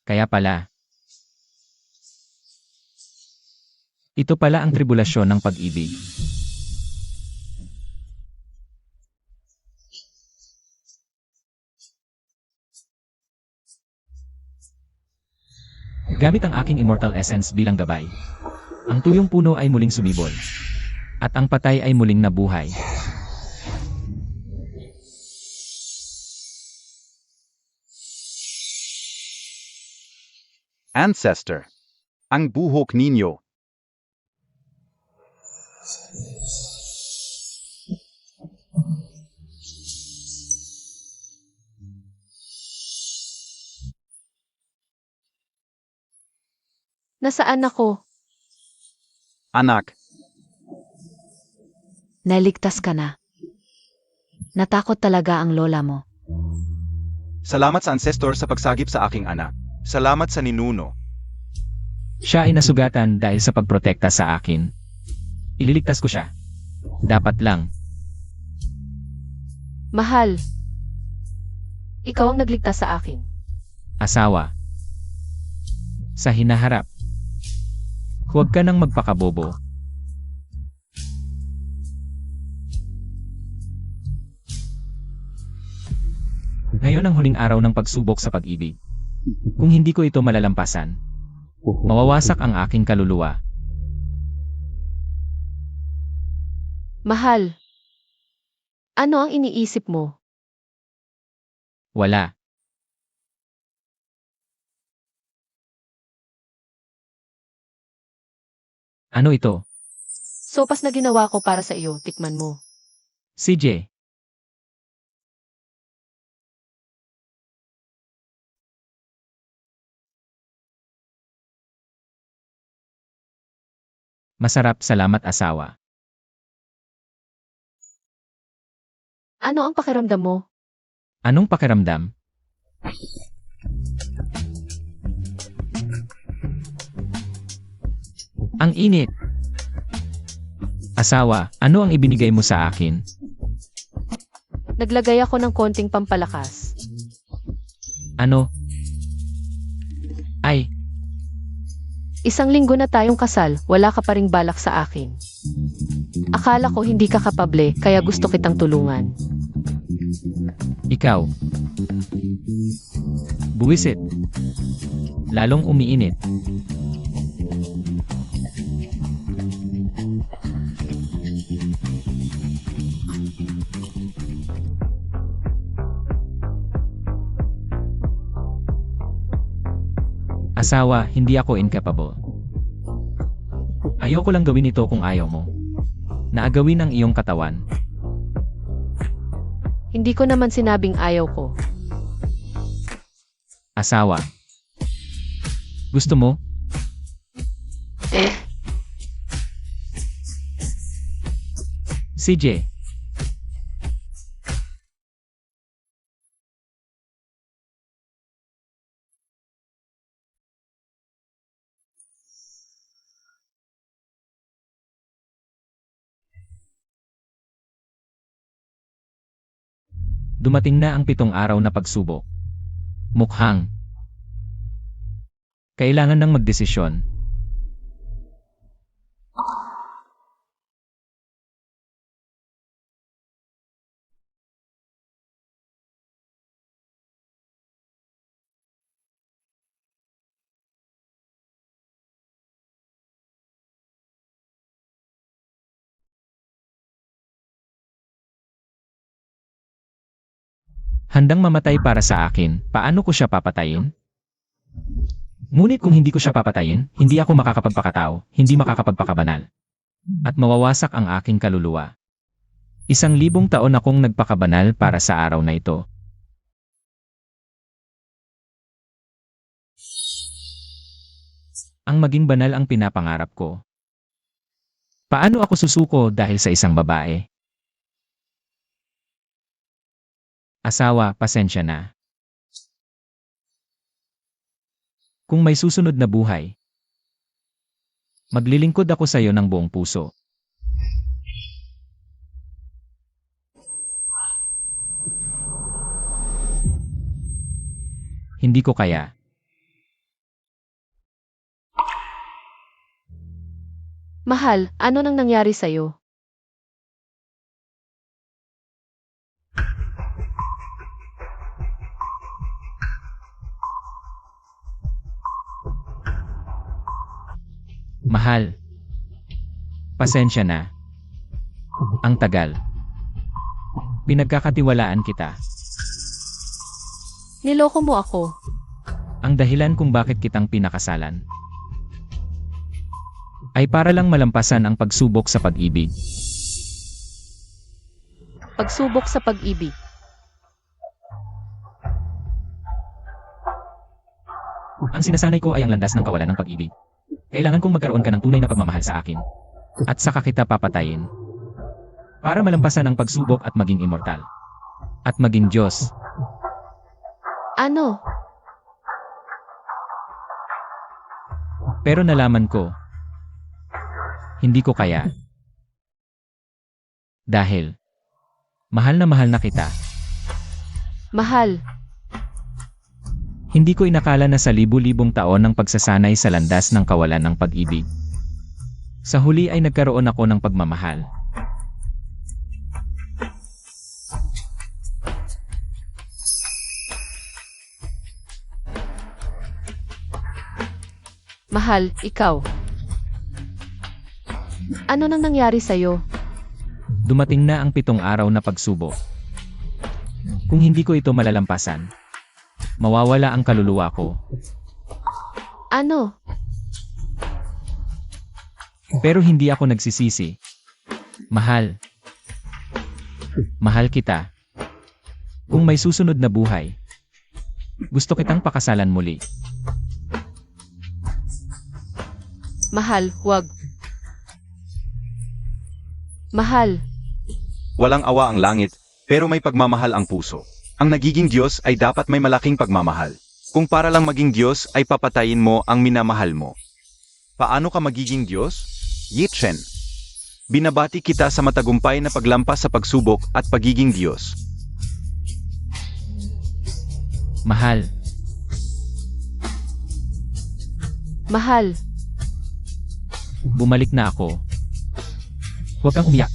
Kaya pala. Ito pala ang tribulasyon ng pag-ibig. Gamit ang aking immortal essence bilang gabay. Ang tuyong puno ay muling sumibol. At ang patay ay muling nabuhay. Ancestor. Ang buhok ninyo. Nasaan ako? Anak, Naligtas ka na. Natakot talaga ang lola mo. Salamat sa ancestor sa pagsagip sa aking anak. Salamat sa ninuno. Siya ay nasugatan dahil sa pagprotekta sa akin. Ililigtas ko siya. Dapat lang. Mahal, ikaw ang nagligtas sa akin. Asawa. Sa hinaharap. Huwag ka nang magpakabobo. Ngayon ang huling araw ng pagsubok sa pag-ibig. Kung hindi ko ito malalampasan, mawawasak ang aking kaluluwa. Mahal, ano ang iniisip mo? Wala. Ano ito? Sopas na ginawa ko para sa iyo, tikman mo. CJ. Masarap, salamat asawa. Ano ang pakiramdam mo? Anong pakiramdam? Ang init. Asawa, ano ang ibinigay mo sa akin? Naglagay ako ng konting pampalakas. Ano? Ay, 1 linggo na tayong kasal, wala ka pa ring balak sa akin. Akala ko hindi ka kapable, kaya gusto kitang tulungan. ikaw. Buwisit. Lalong umiinit. Asawa, hindi ako incapable. Ayoko lang gawin ito kung ayaw mo. Naagawin ang iyong katawan. Hindi ko naman sinabing ayaw ko. Asawa. Gusto mo? CJ. Dumating na ang 7 araw na pagsubok. Mukhang kailangan ng magdesisyon. Handang mamatay para sa akin, paano ko siya papatayin? Ngunit kung hindi ko siya papatayin, hindi ako makakapagpakatao, hindi makakapagpakabanal. At mawawasak ang aking kaluluwa. 1,000 taon akong nagpakabanal para sa araw na ito. Ang maging banal ang pinapangarap ko. Paano ako susuko dahil sa isang babae? Asawa, pasensya na. Kung may susunod na buhay, maglilingkod ako sa iyo ng buong puso. Hindi ko kaya. Mahal, ano nang nangyari sa'yo? Mahal. Pasensya na. Ang tagal. Pinagkakatiwalaan kita. Niloko mo ako. Ang dahilan kung bakit kitang pinakasalan ay para lang malampasan ang pagsubok sa pag-ibig. Pagsubok sa pag-ibig. Ang sinasanay ko ay ang landas ng kawalan ng pag-ibig. Kailangan kong magkaroon ka ng tunay na pagmamahal sa akin. At saka kita papatayin. Para malampasan ang pagsubok at maging immortal. At maging Diyos. Ano? Pero nalaman ko, hindi ko kaya. Dahil, mahal na kita. Mahal. Hindi ko inakala na sa libu-libong taon ng pagsasanay sa landas ng kawalan ng pag-ibig. Sa huli ay nagkaroon ako ng pagmamahal. Mahal, ikaw. Ano nang nangyari sa'yo? Dumating na ang 7 araw na pagsubok. Kung hindi ko ito malalampasan, mawawala ang kaluluwa ko. Ano? Pero hindi ako nagsisisi. Mahal. Mahal kita. Kung may susunod na buhay, gusto kitang pakasalan muli. Mahal, wag. Mahal. Walang awa ang langit, pero may pagmamahal ang puso. Ang nagiging Diyos ay dapat may malaking pagmamahal. Kung para lang maging Diyos ay papatayin mo ang minamahal mo. Paano ka magiging Diyos? Yichen. Binabati kita sa matagumpay na paglampas sa pagsubok at pagiging Diyos. Mahal. Mahal. Bumalik na ako. Huwag kang umiyak.